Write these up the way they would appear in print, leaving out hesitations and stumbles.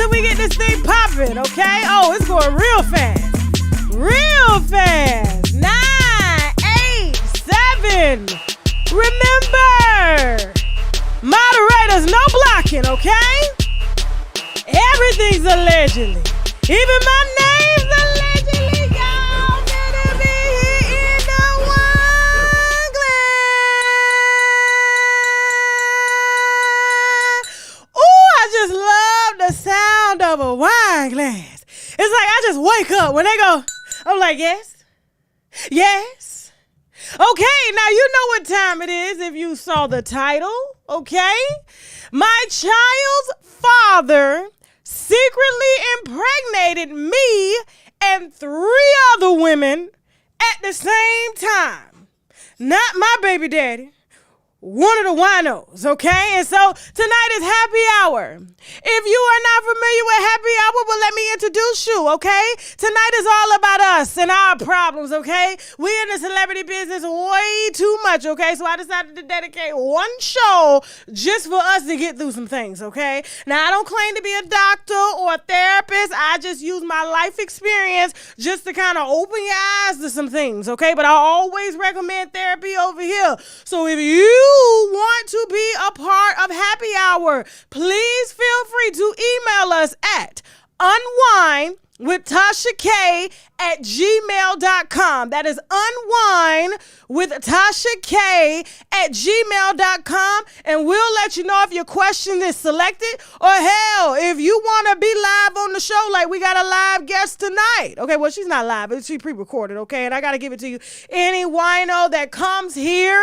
and we get this thing popping, okay? Oh, it's going real fast. Real fast. 9, 8, 7. Remember, moderators, no blocking, okay? Everything's allegedly. Even my name's allegedly. Y'all better be here in the wine glass. Ooh, I just love the sound of a wine glass. It's like I just wake up when they go, I'm like, yes, yes. Okay, now you know what time it is if you saw the title, okay? My child's father secretly impregnated me and 3 other women at the same time. Not my baby daddy. One of the winos, okay? And so tonight is happy hour. If you are not familiar with happy hour, well, let me introduce you, okay? Tonight is all about us and our problems, okay? We in the celebrity business way too much, okay? So I decided to dedicate one show just for us to get through some things, okay? Now, I don't claim to be a doctor or a therapist. I just use my life experience just to kind of open your eyes to some things, okay? But I always recommend therapy over here. So if you want to be a part of happy hour, please feel free to email us at unwinewithtashak@gmail.com. That is unwinewithtashak@gmail.com, and we'll let you know if your question is selected, or hell, if you want to be live on the show, like we got a live guest tonight. Okay, well, she's not live, but she pre-recorded, okay, and I got to give it to you. Any wino that comes here,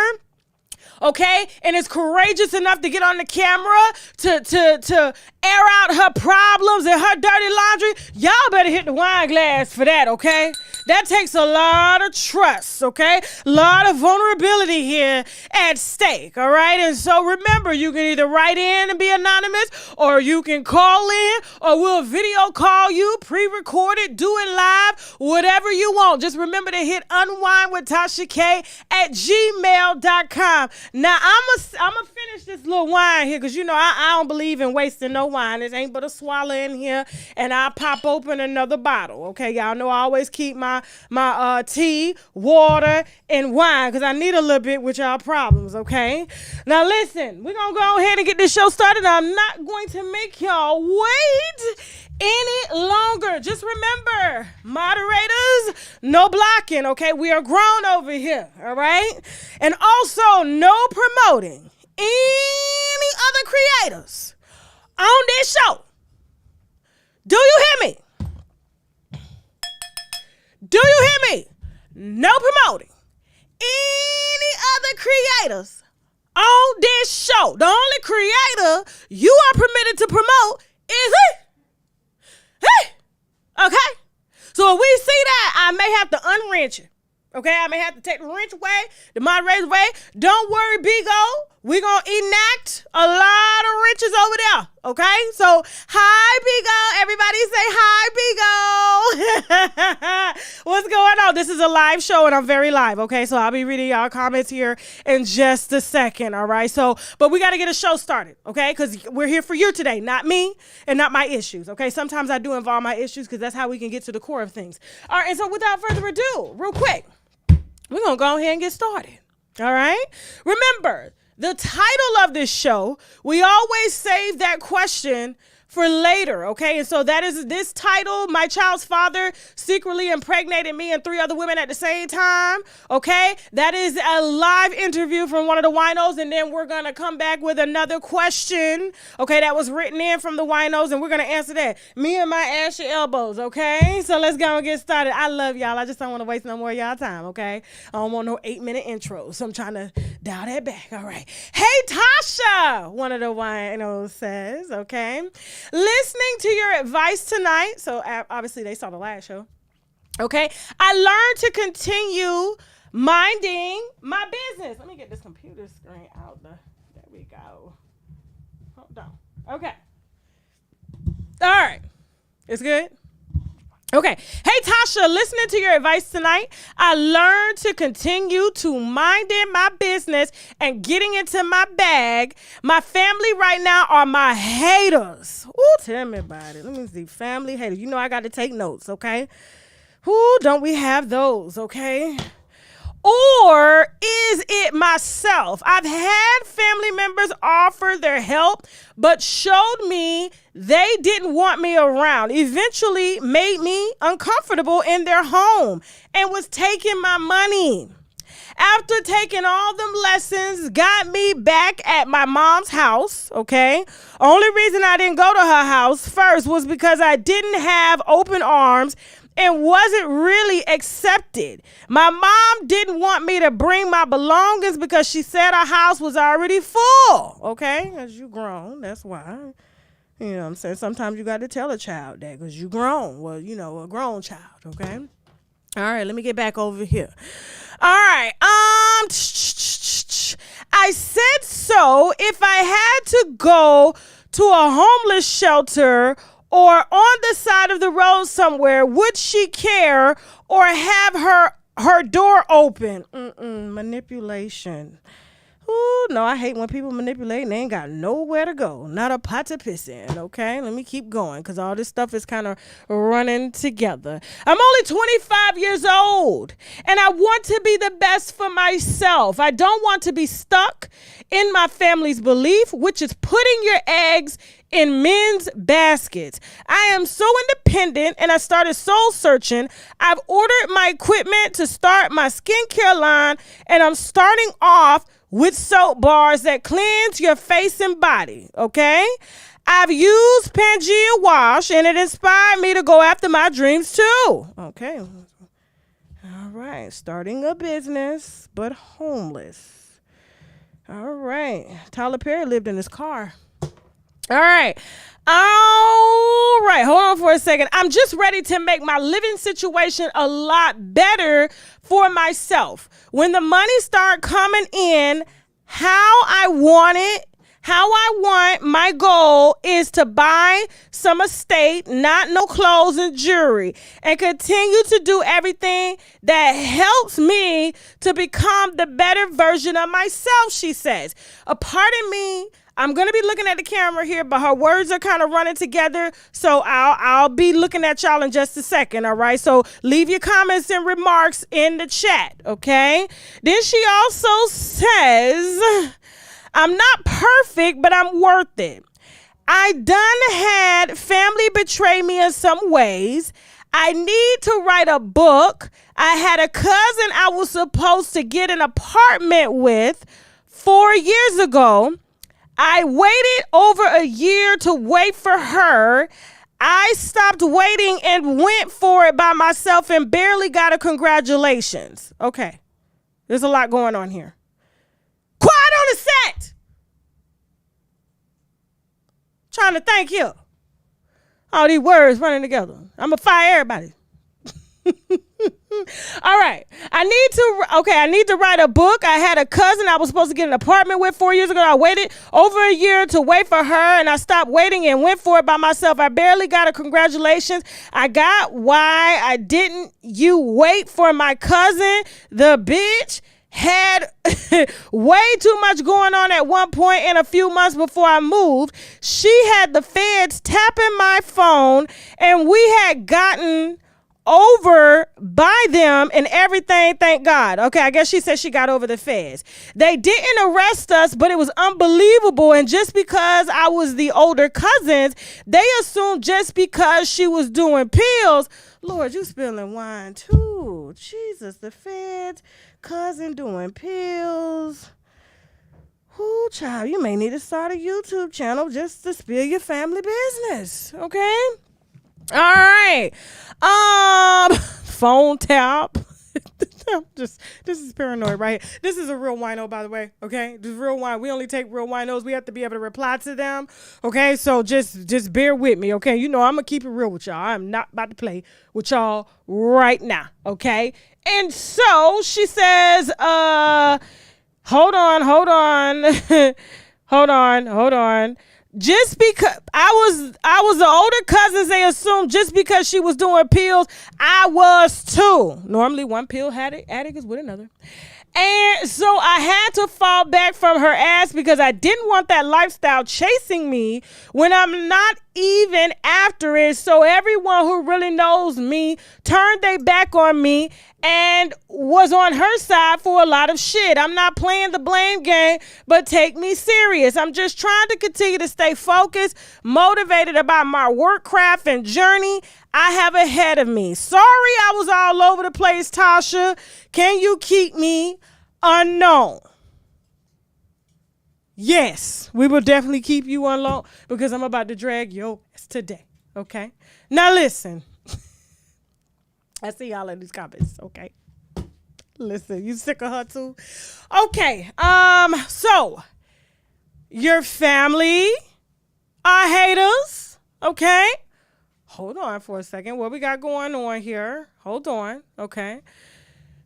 okay, and is courageous enough to get on the camera to air out her problems and her dirty laundry, y'all better hit the wine glass for that, okay? That takes a lot of trust, okay? A lot of vulnerability here at stake, all right? And so remember, you can either write in and be anonymous, or you can call in, or we'll video call you, pre-record it, do it live, whatever you want. Just remember to hit unwinewithtashak@gmail.com. Now, I'm gonna finish this little wine here, because, you know, I don't believe in wasting no wine. This ain't but a swallow in here, and I'll pop open another bottle, okay? Y'all know I always keep my tea, water, and wine, because I need a little bit with y'all problems, okay? Now, listen, we're going to go ahead and get this show started. I'm not going to make y'all wait any longer. Just remember, moderators, no blocking, okay? We are grown over here, all right? And also, no promoting any other creators on this show. Do you hear me? Do you hear me? No promoting any other creators on this show. The only creator you are permitted to promote is he. Okay? So if we see that, I may have to unwrench it. Okay? I may have to take the wrench away, the moderator's away. Don't worry, Big-O. We're going to enact a lot of wrenches over there. Okay? So, hi, Big-O. Everybody say hi, Big-O. What's going on? This is a live show, and I'm very live. Okay? So, I'll be reading y'all comments here in just a second. All right? So, but we got to get a show started. Okay? Because we're here for you today, not me and not my issues. Okay? Sometimes I do involve my issues, because that's how we can get to the core of things. All right? And so, without further ado, real quick, we're going to go ahead and get started. All right? Remember, the title of this show, we always save that question for later, okay? And so that is this title, My Child's Father Secretly Impregnated Me and 3 other women at the same time, okay? That is a live interview from one of the winos, and then we're going to come back with another question, okay, that was written in from the winos, and we're going to answer that. Me and my ashy elbows, okay? So let's go and get started. I love y'all. I just don't want to waste no more of y'all time, okay? I don't want no 8-minute intros, so I'm trying to dial that back, all right? Hey, Tasha, one of the winos says, okay? Listening to your advice tonight, so obviously they saw the last show, okay? I learned to continue minding my business. Let me get this computer screen out. There we go. Hold on. Okay. All right. It's good? Okay. Hey, Tasha, listening to your advice tonight, I learned to continue to minding my business and getting into my bag. My family right now are my haters. Ooh, tell me about it. Let me see. Family haters. You know I got to take notes, okay? Ooh, don't we have those, okay? Or is it myself? I've had family members offer their help, but showed me they didn't want me around. Eventually made me uncomfortable in their home and was taking my money. After taking all them lessons, got me back at my mom's house, okay? Only reason I didn't go to her house first was because I didn't have open arms and wasn't really accepted. My mom didn't want me to bring my belongings because she said our house was already full, okay? As you grown, that's why. You know what I'm saying? Sometimes you got to tell a child that because you grown. Well, you know, a grown child, okay? All right, let me get back over here. All right, I said so if I had to go to a homeless shelter or on the side of the road somewhere, would she care or have her door open? Manipulation. Ooh, no, I hate when people manipulate and they ain't got nowhere to go. Not a pot to piss in, okay? Let me keep going because all this stuff is kind of running together. I'm only 25 years old and I want to be the best for myself. I don't want to be stuck in my family's belief, which is putting your eggs in men's baskets. I am so independent and I started soul searching. I've ordered my equipment to start my skincare line and I'm starting off with soap bars that cleanse your face and body, okay? I've used Pangea Wash and it inspired me to go after my dreams too. Okay. All right. Starting a business, but homeless. All right. Tyler Perry lived in his car. All right. Hold on for a second. I'm just ready to make my living situation a lot better for myself. When the money start coming in, how I want, my goal is to buy some estate, not no clothes and jewelry, and continue to do everything that helps me to become the better version of myself, she says. A part of me, I'm going to be looking at the camera here, but her words are kind of running together. So I'll be looking at y'all in just a second. All right. So leave your comments and remarks in the chat. OK. Then she also says, I'm not perfect, but I'm worth it. I done had family betray me in some ways. I need to write a book. I had a cousin I was supposed to get an apartment with 4 years ago. I waited over a year to wait for her. I stopped waiting and went for it by myself and barely got a congratulations. Okay. There's a lot going on here. Quiet on the set. Trying to thank you. All these words running together. I'm going to fire everybody. All right. I need to write a book. I had a cousin I was supposed to get an apartment with 4 years ago. I waited over a year to wait for her and I stopped waiting and went for it by myself. I barely got a congratulations. I got why I didn't you wait for my cousin. The bitch had way too much going on at one point in a few months before I moved. She had the feds tapping my phone and we had gotten over by them and everything, thank God. Okay, I guess she said she got over the feds. They didn't arrest us, but it was unbelievable. And just because I was the older cousins, they assumed just because she was doing pills. Lord, you spilling wine too. Jesus, the feds, cousin doing pills. Ooh, child, you may need to start a YouTube channel just to spill your family business, okay? All right. Phone tap. This is paranoid, right? This is a real wino, by the way. Okay, this is real wine. We only take real winos. We have to be able to reply to them. Okay, so just bear with me. Okay, you know I'm gonna keep it real with y'all. I'm not about to play with y'all right now. Okay, and so she says, hold on. just because I was the older cousins, they assumed just because she was doing pills, I was too. Normally one pill addict is with another. And so I had to fall back from her ass because I didn't want that lifestyle chasing me when I'm not even after it. So everyone who really knows me turned their back on me and was on her side for a lot of shit. I'm not playing the blame game, but take me serious. I'm just trying to continue to stay focused, motivated about my work craft and journey I have ahead of me. Sorry I was all over the place, Tasha. Can you keep me unknown? Yes, we will definitely keep you unknown because I'm about to drag your ass today, okay? Now listen. I see y'all in these comments, okay? Listen, you sick of her too? Okay, so your family are haters, okay? Hold on for a second. What we got going on here? Hold on, okay?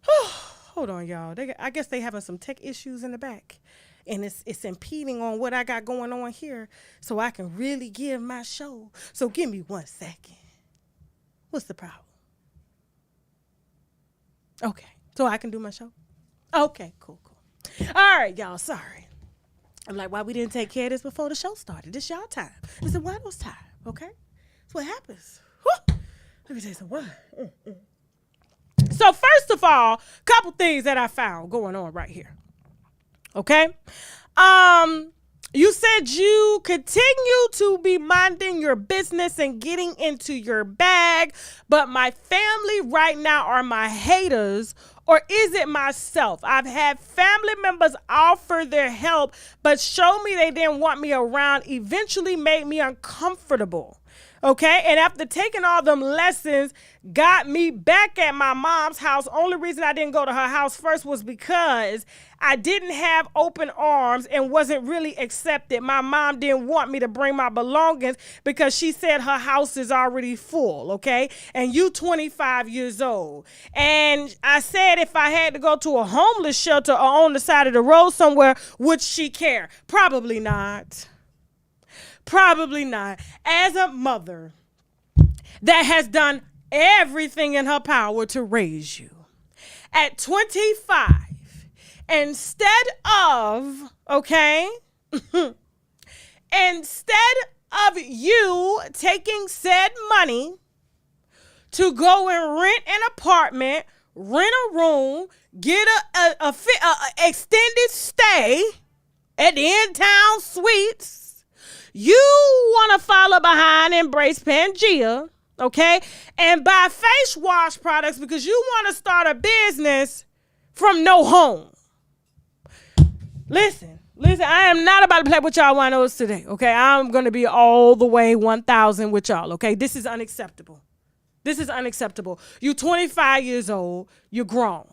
Hold on, y'all. I guess they having some tech issues in the back. And it's impeding on what I got going on here so I can really give my show. So give me 1 second. What's the problem? Okay, so I can do my show? Okay, cool. All right, y'all, sorry. I'm like, why we didn't take care of this before the show started? This y'all time. This is Wino's time, okay? That's what happens. Whew. Let me tell you some word. So first of all, couple things that I found going on right here. Okay? You said you continue to be minding your business and getting into your bag, but my family right now are my haters, or is it myself? I've had family members offer their help, but show me they didn't want me around, eventually made me uncomfortable. Okay, and after taking all them lessons, got me back at my mom's house. Only reason I didn't go to her house first was because I didn't have open arms and wasn't really accepted. My mom didn't want me to bring my belongings because she said her house is already full, okay? And you 25 years old. And I said if I had to go to a homeless shelter or on the side of the road somewhere, would she care? Probably not. Probably not. As a mother that has done everything in her power to raise you, at 25, instead of you taking said money to go and rent an apartment, rent a room, get a extended stay at the in-town suites, you want to follow behind Embrace Pangea, okay, and buy face wash products because you want to start a business from no home. Listen, I am not about to play with y'all winos today, okay? I'm going to be all the way 1,000 with y'all, okay? This is unacceptable. You 25 years old, you're grown.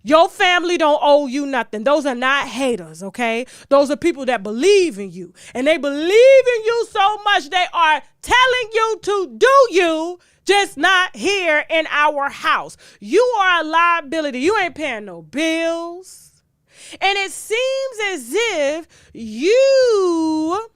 Your family don't owe you nothing. Those are not haters, okay? Those are people that believe in you. And they believe in you so much they are telling you to do you, just not here in our house. You are a liability. You ain't paying no bills. And it seems as if you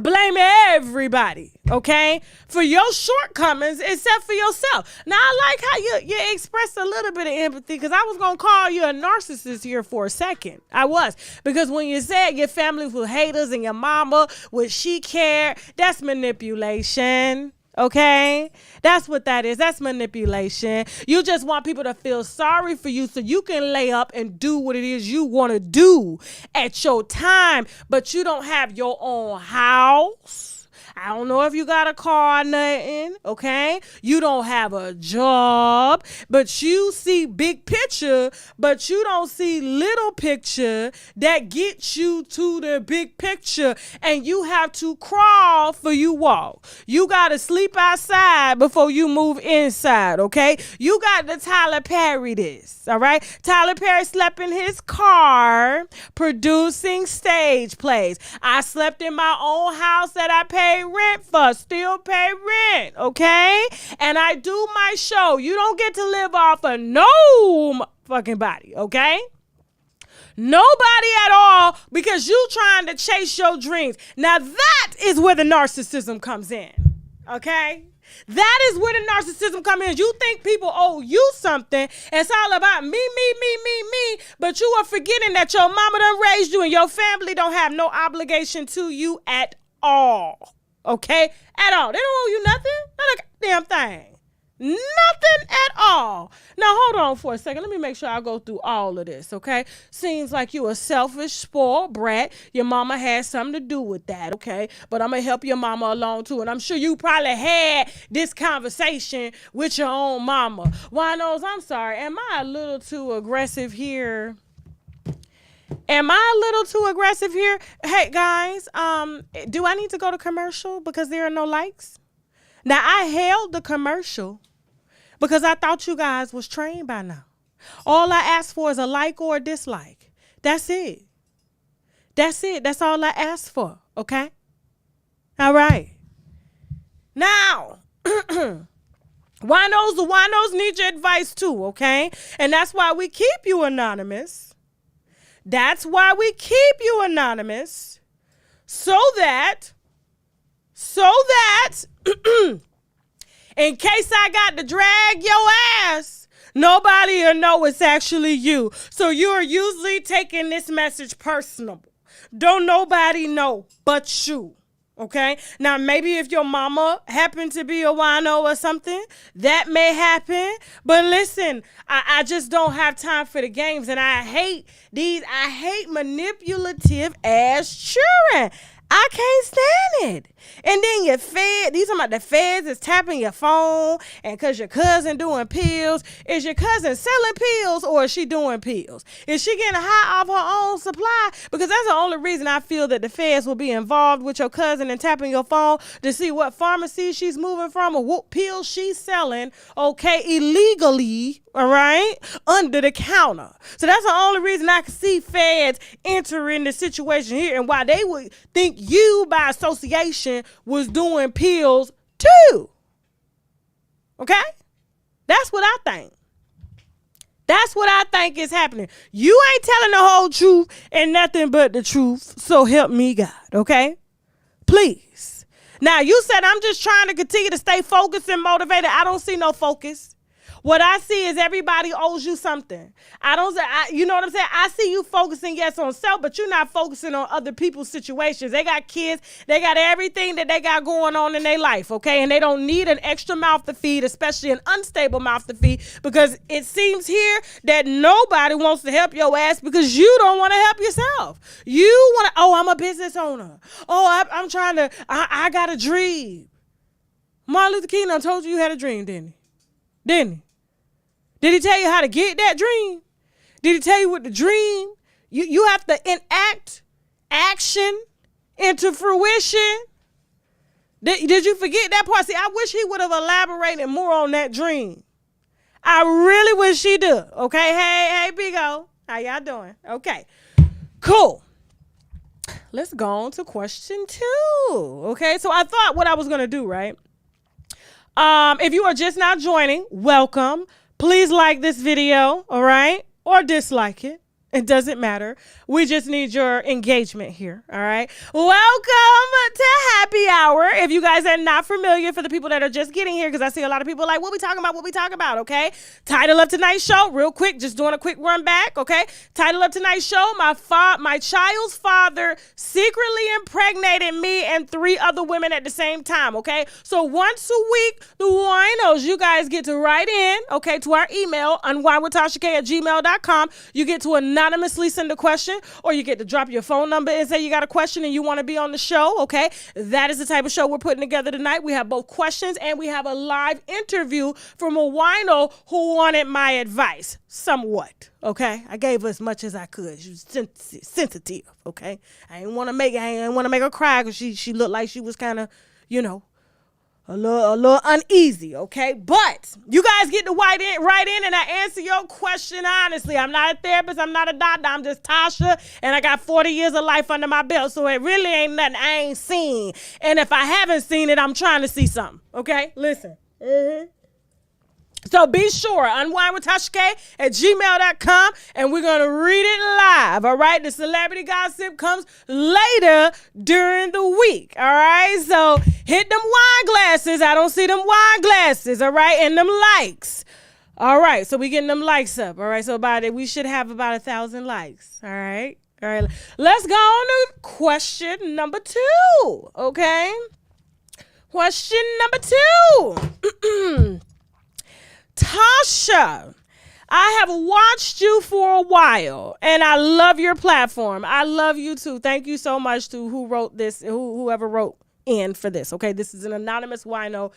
blame everybody, okay, for your shortcomings except for yourself. Now, I like how you expressed a little bit of empathy because I was going to call you a narcissist here for a second. I was. Because when you said your family was haters and your mama, would she care? That's manipulation. Okay, that's what that is. That's manipulation. You just want people to feel sorry for you so you can lay up and do what it is you want to do at your time, but you don't have your own house. I don't know if you got a car or nothing, okay? You don't have a job, but you see big picture, but you don't see little picture that gets you to the big picture, and you have to crawl for you walk. You got to sleep outside before you move inside, okay? You got to Tyler Perry this, all right? Tyler Perry slept in his car producing stage plays. I slept in my own house that I paid rent for, still pay rent, okay? And I do my show. You don't get to live off of no fucking body, okay? Nobody at all, because you trying to chase your dreams. Now that is where the narcissism comes in. Okay? That is where the narcissism comes in. You think people owe you something. It's all about me, but you are forgetting that your mama done raised you and your family don't have no obligation to you at all. Okay? At all. They don't owe you nothing. Not a damn thing. Nothing at all. Now, hold on for a second. Let me make sure I go through all of this, okay? Seems like you a selfish, spoiled brat. Your mama had something to do with that, okay? But I'm going to help your mama along, too. And I'm sure you probably had this conversation with your own mama. Winos, I'm sorry. Am I a little too aggressive here? Hey, guys, do I need to go to commercial because there are no likes? Now, I held the commercial because I thought you guys was trained by now. All I asked for is a like or a dislike. That's it. That's all I asked for, okay? All right. Now, winos need your advice too, okay? And that's why we keep you anonymous. So that in case I got to drag your ass, nobody will know it's actually you. So you're usually taking this message personal. Don't nobody know but you. Okay? Now, maybe if your mama happened to be a wino or something, that may happen. But listen, I just don't have time for the games. And I hate manipulative ass children. I can't stand it. And then your these are about the feds is tapping your phone, and because your cousin doing pills. Is your cousin selling pills or is she doing pills? Is she getting high off her own supply? Because that's the only reason I feel that the feds will be involved with your cousin and tapping your phone to see what pharmacy she's moving from or what pills she's selling, okay, illegally, all right, under the counter. So that's the only reason I can see feds entering the situation here, and why they would think you, by association, was doing pills too. Okay? That's what I think. That's what I think is happening. You ain't telling the whole truth and nothing but the truth. So help me God, okay? Please. Now, you said I'm just trying to continue to stay focused and motivated. I don't see no focus. What I see is everybody owes you something. You know what I'm saying? I see you focusing, yes, on self, but you're not focusing on other people's situations. They got kids. They got everything that they got going on in their life, okay? And they don't need an extra mouth to feed, especially an unstable mouth to feed, because it seems here that nobody wants to help your ass because you don't want to help yourself. You want to, I'm a business owner. I'm trying to, I got a dream. Martin Luther King done told you had a dream, didn't he? Did he tell you how to get that dream? Did he tell you what the dream? You have to enact action into fruition. Did you forget that part? See, I wish he would have elaborated more on that dream. I really wish he did. Okay, hey, Big O. How y'all doing? Okay, cool. Let's go on to question 2. Okay, so I thought what I was going to do, right? If you are just now joining, welcome. Please like this video, all right? Or dislike it. It doesn't matter. We just need your engagement here, all right? Welcome to Happy Hour. If you guys are not familiar, for the people that are just getting here, because I see a lot of people like, what we talking about, okay? Title of tonight's show, real quick, just doing a quick run back, okay? Title of tonight's show, my child's father secretly impregnated me and 3 other women at the same time, okay? So once a week, the winos, you guys get to write in, okay, to our email, unwinewithtashak@gmail.com. You get to anonymously send a question, or you get to drop your phone number and say you got a question and you want to be on the show, okay? That is the type of show we're putting together tonight. We have both questions and we have a live interview from a wino who wanted my advice, somewhat, okay? I gave her as much as I could. She was sensitive, okay? I didn't want to make her cry because she looked like she was kind of, a little uneasy, okay? But you guys get to write in and I answer your question honestly. I'm not a therapist. I'm not a doctor. I'm just Tasha, and I got 40 years of life under my belt, so it really ain't nothing I ain't seen. And if I haven't seen it, I'm trying to see something, okay? Listen. So be sure, unwinewithtashak@gmail.com, and we're going to read it live, all right? The celebrity gossip comes later during the week, all right? So hit them wine glasses. I don't see them wine glasses, all right? And them likes. All right, so we getting them likes up, all right? So we should have about 1,000 likes, all right? All right, let's go on to question number 2, okay? Question number 2. Tasha, I have watched you for a while, and I love your platform. I love you too. Thank you so much to who wrote this, whoever wrote in for this, okay? This is an anonymous wino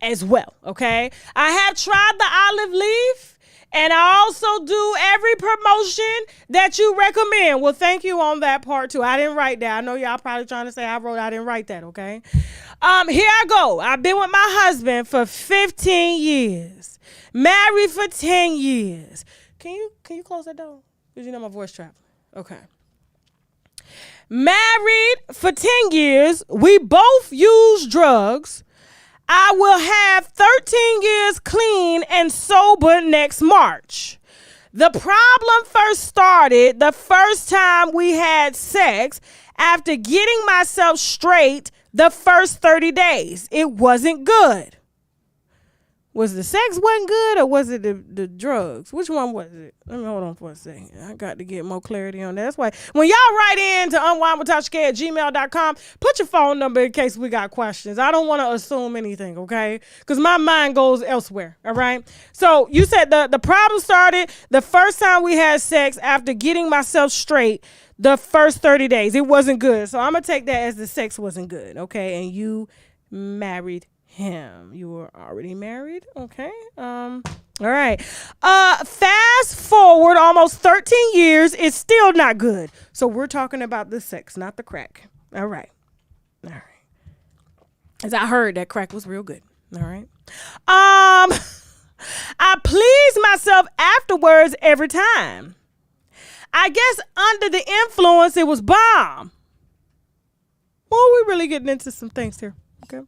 as well, okay? I have tried the olive leaf, and I also do every promotion that you recommend. Well, thank you on that part too. I didn't write that. I know y'all probably trying to say I didn't write that, okay? Here I go. I've been with my husband for 15 years. Married for 10 years. Can you close that door? Because you know my voice traveling. Okay. Married for 10 years. We both use drugs. I will have 13 years clean and sober next March. The problem first started the first time we had sex after getting myself straight the first 30 days. It wasn't good. Was the sex wasn't good, or was it the drugs? Which one was it? Let me hold on for a second. I got to get more clarity on that. That's why when y'all write in to unwinewithtashak@gmail.com, put your phone number in case we got questions. I don't want to assume anything, okay? Because my mind goes elsewhere, all right? So you said the problem started the first time we had sex after getting myself straight the first 30 days. It wasn't good. So I'm going to take that as the sex wasn't good, okay? And you married him. You were already married, okay? All right. Fast forward almost 13 years, it's still not good. So we're talking about the sex, not the crack. All right. As I heard that crack was real good. All right. I please myself afterwards every time. I guess under the influence, it was bomb. Well, we're really getting into some things here, okay?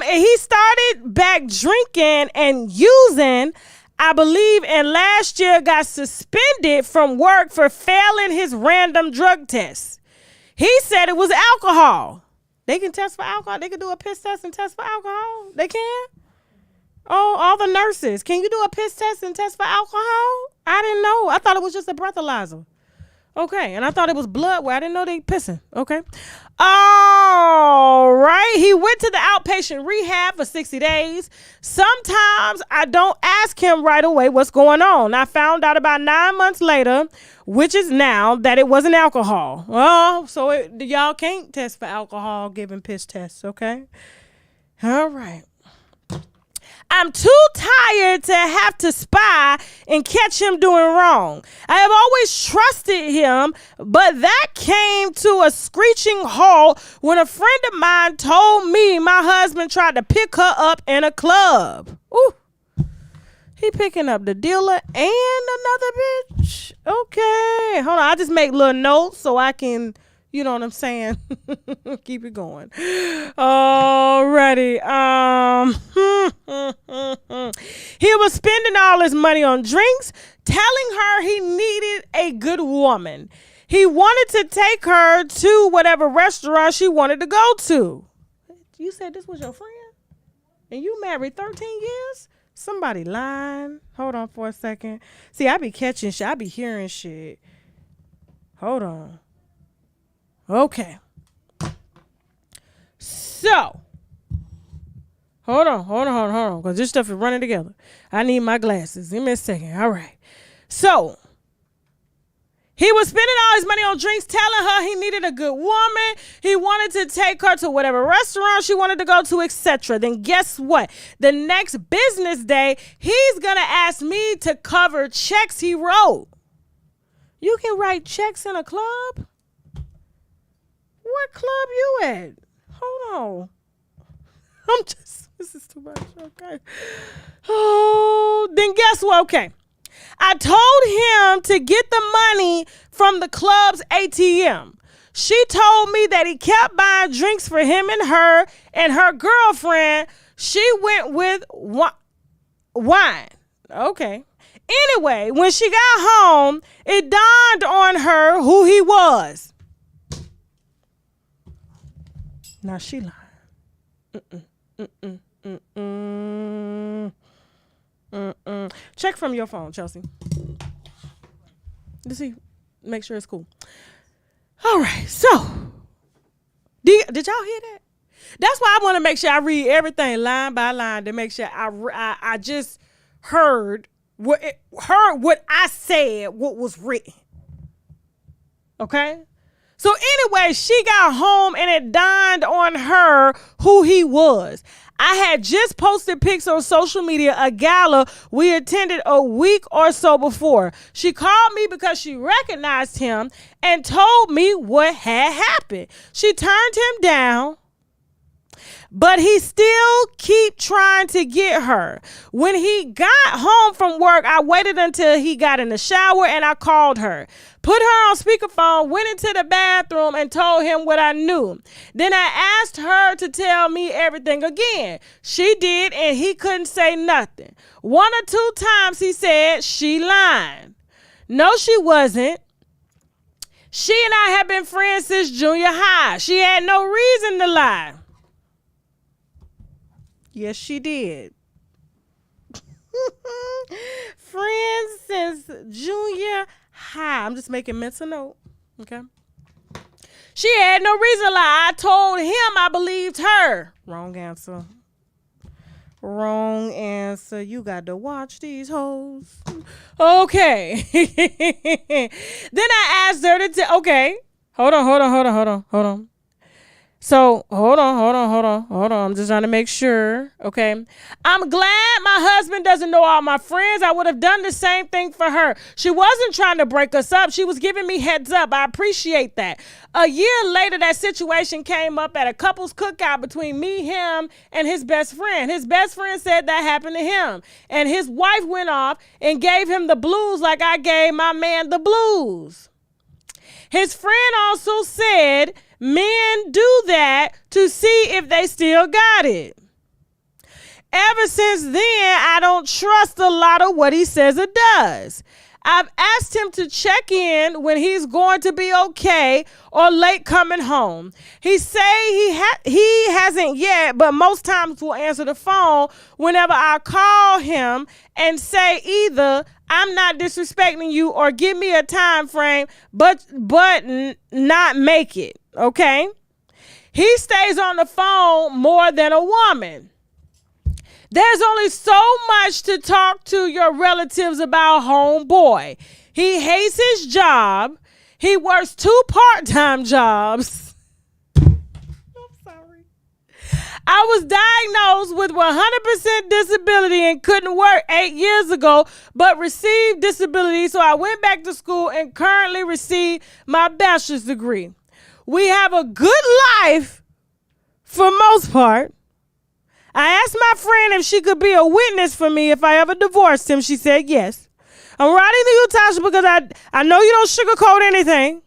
He started back drinking and using, I believe, and last year got suspended from work for failing his random drug tests. He said it was alcohol. They can test for alcohol. They can do a piss test and test for alcohol. They can? Oh, all the nurses. Can you do a piss test and test for alcohol? I didn't know. I thought it was just a breathalyzer. Okay, and I thought it was blood. Well, I didn't know they pissing. Okay. All right. He went to the outpatient rehab for 60 days. Sometimes I don't ask him right away what's going on. I found out about 9 months later, which is now, that it wasn't alcohol. Oh, so y'all can't test for alcohol giving piss tests, okay? All right. I'm too tired to have to spy and catch him doing wrong. I have always trusted him, but that came to a screeching halt when a friend of mine told me my husband tried to pick her up in a club. Ooh, he picking up the dealer and another bitch. Okay, hold on. I just make little notes so I can, you know what I'm saying? Keep it going. Alrighty. He was spending all his money on drinks, telling her he needed a good woman. He wanted to take her to whatever restaurant she wanted to go to. You said this was your friend? And you married 13 years? Somebody lying. Hold on for a second. See, I be catching shit. I be hearing shit. Hold on. Okay. So, hold on, because this stuff is running together. I need my glasses. Give me a second. All right. So, he was spending all his money on drinks, telling her he needed a good woman. He wanted to take her to whatever restaurant she wanted to go to, etc. Then guess what? The next business day, he's going to ask me to cover checks he wrote. You can write checks in a club? What club you at? Hold on. This is too much. Okay. Oh, then guess what? Okay. I told him to get the money from the club's ATM. She told me that he kept buying drinks for him and her girlfriend. She went with wine. Okay. Anyway, when she got home, it dawned on her who he was. Now she lying. Check from your phone, Chelsea. Let's see. Make sure it's cool. All right. So, did y'all hear that? That's why I want to make sure I read everything line by line to make sure I just heard what I said, what was written. Okay? So anyway, she got home and it dawned on her who he was. I had just posted pics on social media, a gala we attended a week or so before. She called me because she recognized him and told me what had happened. She turned him down, but he still keep trying to get her. When he got home from work, I waited until he got in the shower and I called her. Put her on speakerphone, went into the bathroom and told him what I knew. Then I asked her to tell me everything again. She did, and he couldn't say nothing. 1 or 2 times he said she lied. No, she wasn't. She and I have been friends since junior high. She had no reason to lie. Yes, she did. Friends since junior high. I'm just making mental note. Okay. She had no reason to lie. I told him I believed her. Wrong answer. Wrong answer. You got to watch these hoes. Okay. Then I asked her to okay. Hold on. So, hold on. I'm just trying to make sure, okay? I'm glad my husband doesn't know all my friends. I would have done the same thing for her. She wasn't trying to break us up. She was giving me heads up. I appreciate that. A year later, that situation came up at a couple's cookout between me, him, and his best friend. His best friend said that happened to him. And his wife went off and gave him the blues like I gave my man the blues. His friend also said men do that to see if they still got it. Ever since then, I don't trust a lot of what he says or does. I've asked him to check in when he's going to be okay or late coming home. He say he hasn't yet, but most times will answer the phone whenever I call him and say either I'm not disrespecting you or give me a time frame, but not make it. Okay? He stays on the phone more than a woman. There's only so much to talk to your relatives about, homeboy. He hates his job. He works 2 part-time jobs. I'm sorry. I was diagnosed with 100% disability and couldn't work 8 years ago, but received disability, so I went back to school and currently receive my bachelor's degree. We have a good life for most part. I asked my friend if she could be a witness for me if I ever divorced him. She said yes. I'm writing to you, Tasha, because I know you don't sugarcoat anything.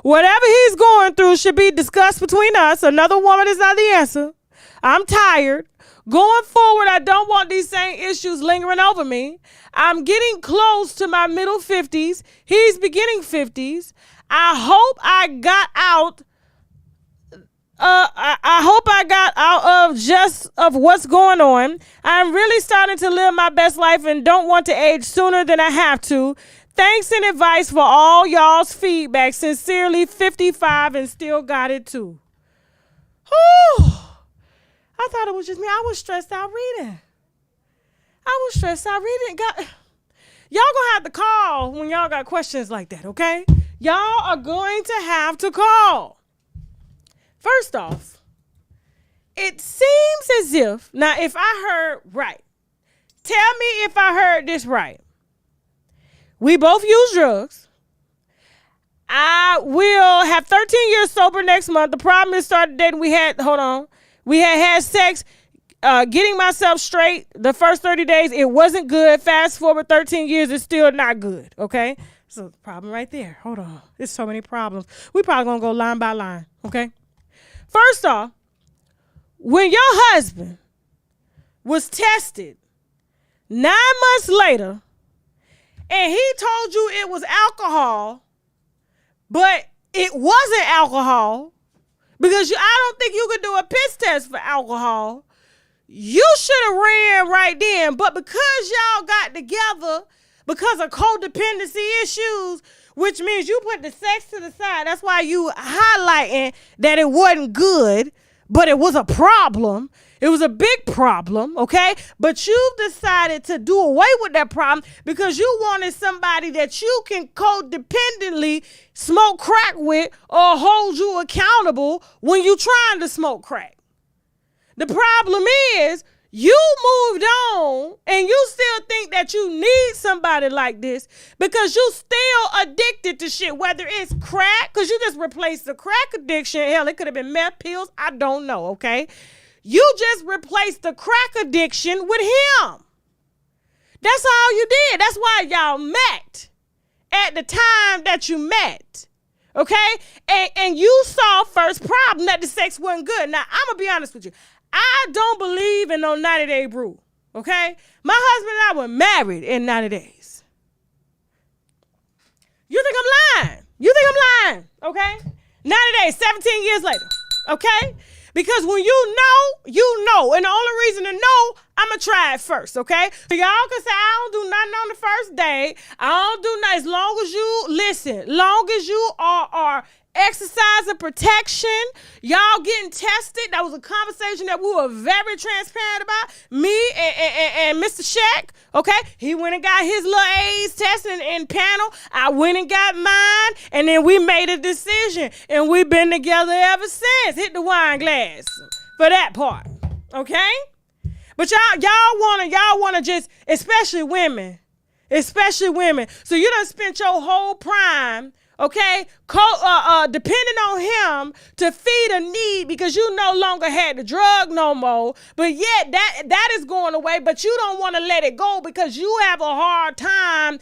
Whatever he's going through should be discussed between us. Another woman is not the answer. I'm tired. Going forward, I don't want these same issues lingering over me. I'm getting close to my middle 50s. He's beginning 50s. I hope I got out of just of what's going on. I'm really starting to live my best life and don't want to age sooner than I have to. Thanks and advice for all y'all's feedback. Sincerely, 55 and still got it too. Whew. I thought it was just me. I was stressed out reading. Y'all gonna have to call when y'all got questions like that, okay? Y'all are going to have to call. First off, it seems as if, now if I heard right, tell me if I heard this right. We both use drugs. I will have 13 years sober next month. The problem is started dating. We had sex, getting myself straight the first 30 days. It wasn't good. Fast forward 13 years, it's still not good, okay? So the problem right there. Hold on. There's so many problems. We probably gonna go line by line, okay? First off, when your husband was tested 9 months later, and he told you it was alcohol, but it wasn't alcohol, because I don't think you could do a piss test for alcohol. You should have ran right then, but because y'all got together because of codependency issues, which means you put the sex to the side. That's why you highlighting that it wasn't good, but it was a problem. It was a big problem, okay? But you've decided to do away with that problem because you wanted somebody that you can codependently smoke crack with or hold you accountable when you're trying to smoke crack. The problem is you moved on and you still think that you need somebody like this because you still addicted to shit, whether it's crack, because you just replaced the crack addiction. Hell, it could have been meth pills. I don't know, okay? You just replaced the crack addiction with him. That's all you did. That's why y'all met at the time that you met, okay? And you saw first problem that the sex wasn't good. Now, I'm going to be honest with you. I don't believe in no 90-day rule, okay? My husband and I were married in 90 days. You think I'm lying? You think I'm lying, okay? 90 days, 17 years later, okay? Because when you know, you know. And the only reason to know, I'm going to try it first, okay? So y'all can say, I don't do nothing on the first day. I don't do nothing. As long as you, listen, long as you are exercising protection, y'all getting tested. That was a conversation that we were very transparent about. Me and Mr. Shaq, okay? He went and got his little AIDS test and panel. I went and got mine, and then we made a decision, and we've been together ever since. Hit the wine glass for that part, okay? But y'all wanna just, especially women. So you done spent your whole prime, okay, depending on him to feed a need because you no longer had the drug no more, but yet that is going away, but you don't want to let it go because you have a hard time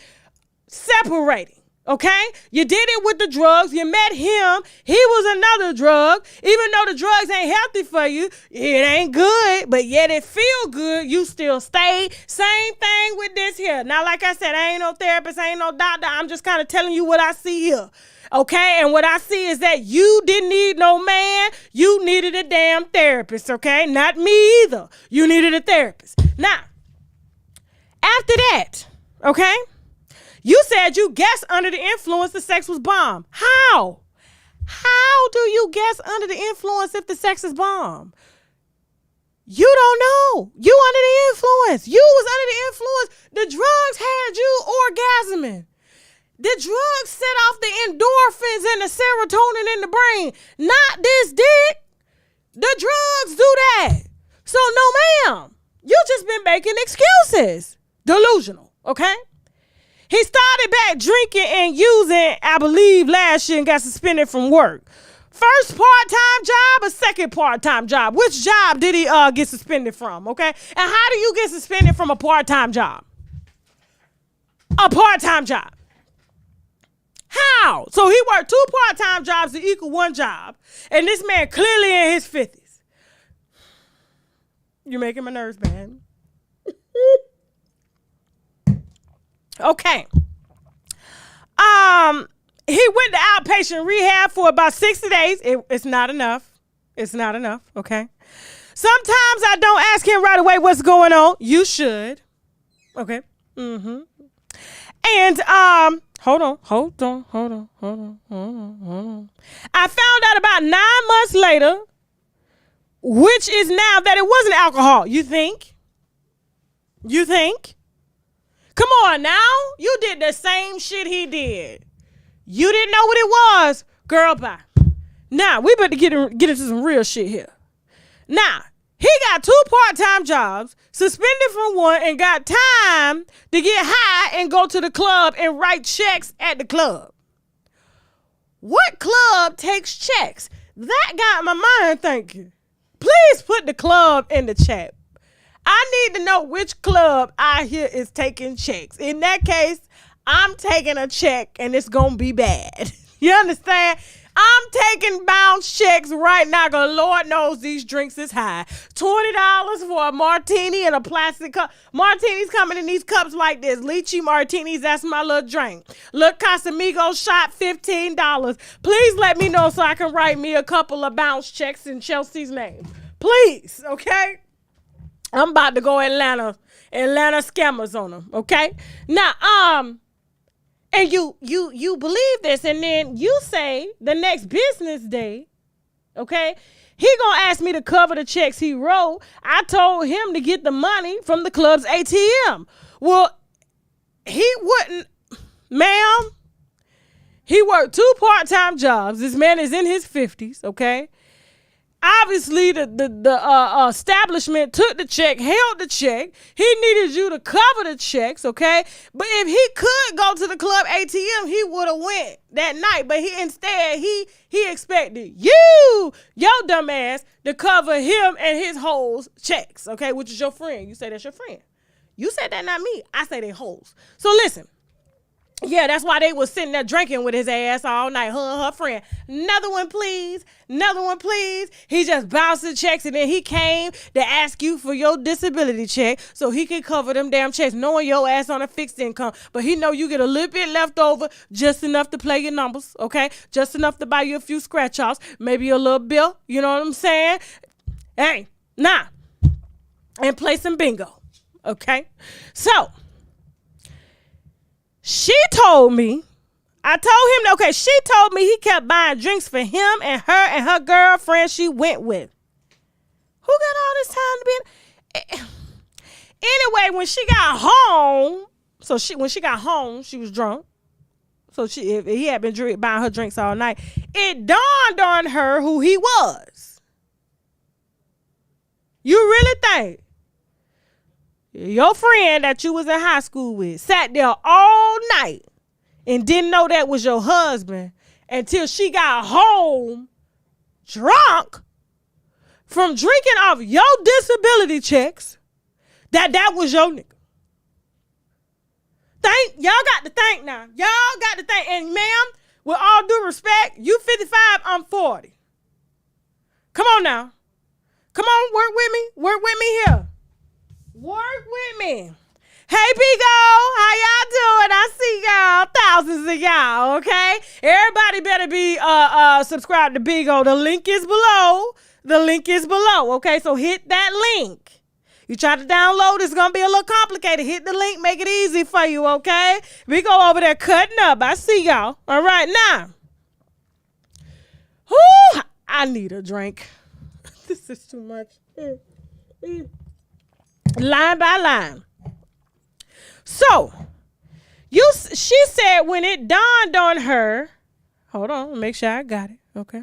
separating, okay? You did it with the drugs. You met him. He was another drug. Even though the drugs ain't healthy for you, it ain't good, but yet it feel good. You still stayed. Same thing with this here. Now, like I said, I ain't no therapist, I ain't no doctor. I'm just kind of telling you what I see here, okay? And what I see is that you didn't need no man. You needed a damn therapist, okay? Not me either. You needed a therapist. Now, after that, okay? You said you guessed under the influence the sex was bomb. How? How do you guess under the influence if the sex is bomb? You don't know. You under the influence. You was under the influence. The drugs had you orgasming. The drugs set off the endorphins and the serotonin in the brain. Not this dick. The drugs do that. So no, ma'am. You just been making excuses. Delusional, okay? He started back drinking and using, I believe, last year and got suspended from work. First part-time job or second part-time job? Which job did he get suspended from, okay? And how do you get suspended from a part-time job? A part-time job. How? So he worked 2 part-time jobs to equal 1 job. And this man clearly in his 50s. You're making my nerves bad. Okay. He went to outpatient rehab for about 60 days. It's not enough. It's not enough, okay? Sometimes I don't ask him right away what's going on. You should. Okay. Mm-hmm. And hold on. I found out about 9 months later, which is now that it wasn't alcohol. You think? Come on now. You did the same shit he did. You didn't know what it was. Girl, bye. Now, we better get into some real shit here. Now, he got 2 part-time jobs, suspended from 1, and got time to get high and go to the club and write checks at the club. What club takes checks? That got my mind thinking. Please put the club in the chat. I need to know which club out here is taking checks. In that case, I'm taking a check and it's going to be bad. You understand? I'm taking bounce checks right now because Lord knows these drinks is high. $20 for a martini in a plastic cup. Martinis coming in these cups like this. Lychee martinis, that's my little drink. Little Casamigos shot, $15. Please let me know so I can write me a couple of bounce checks in Chelsea's name. Please, okay? I'm about to go Atlanta scammers on them, okay? Now, and you believe this, and then you say the next business day, okay, he gonna ask me to cover the checks he wrote. I told him to get the money from the club's ATM. Well, he wouldn't, ma'am. He worked 2 part-time jobs. This man is in his 50s, okay? Obviously, the establishment took the check, held the check. He needed you to cover the checks, okay? But if he could go to the club ATM, he would have went that night. But he expected you, your dumb ass, to cover him and his hoes checks, okay? Which is your friend. You say that's your friend. You said that, not me. I say they hoes. So listen. Yeah, that's why they was sitting there drinking with his ass all night. Her friend. Another one, please. Another one, please. He just bounced the checks, and then he came to ask you for your disability check so he can cover them damn checks, knowing your ass on a fixed income. But he know you get a little bit left over, just enough to play your numbers, okay? Just enough to buy you a few scratch-offs, maybe a little bill, you know what I'm saying? Hey, nah. And play some bingo, okay? So, she told me, I told him, okay, she told me he kept buying drinks for him and her girlfriend she went with. Who got all this time to be? Anyway, when she got home, when she got home, she was drunk. So he had been buying her drinks all night. It dawned on her who he was. You really think your friend that you was in high school with sat there all night and didn't know that was your husband until she got home drunk from drinking off your disability checks that was your nigga? Y'all got to think now. Y'all got to think. And ma'am, with all due respect, you 55, I'm 40. Come on now. Come on, work with me. Work with me here. Work with me. Hey, Bigo, how y'all doing? I see y'all, thousands of y'all, okay? Everybody better be subscribed to Bigo. The link is below. The link is below, okay? So hit that link. You try to download, it's going to be a little complicated. Hit the link, make it easy for you, okay? We go over there cutting up. I see y'all. All right, now. Whew, I need a drink. This is too much. Line by line. So, she said when it dawned on her, hold on, make sure I got it, okay?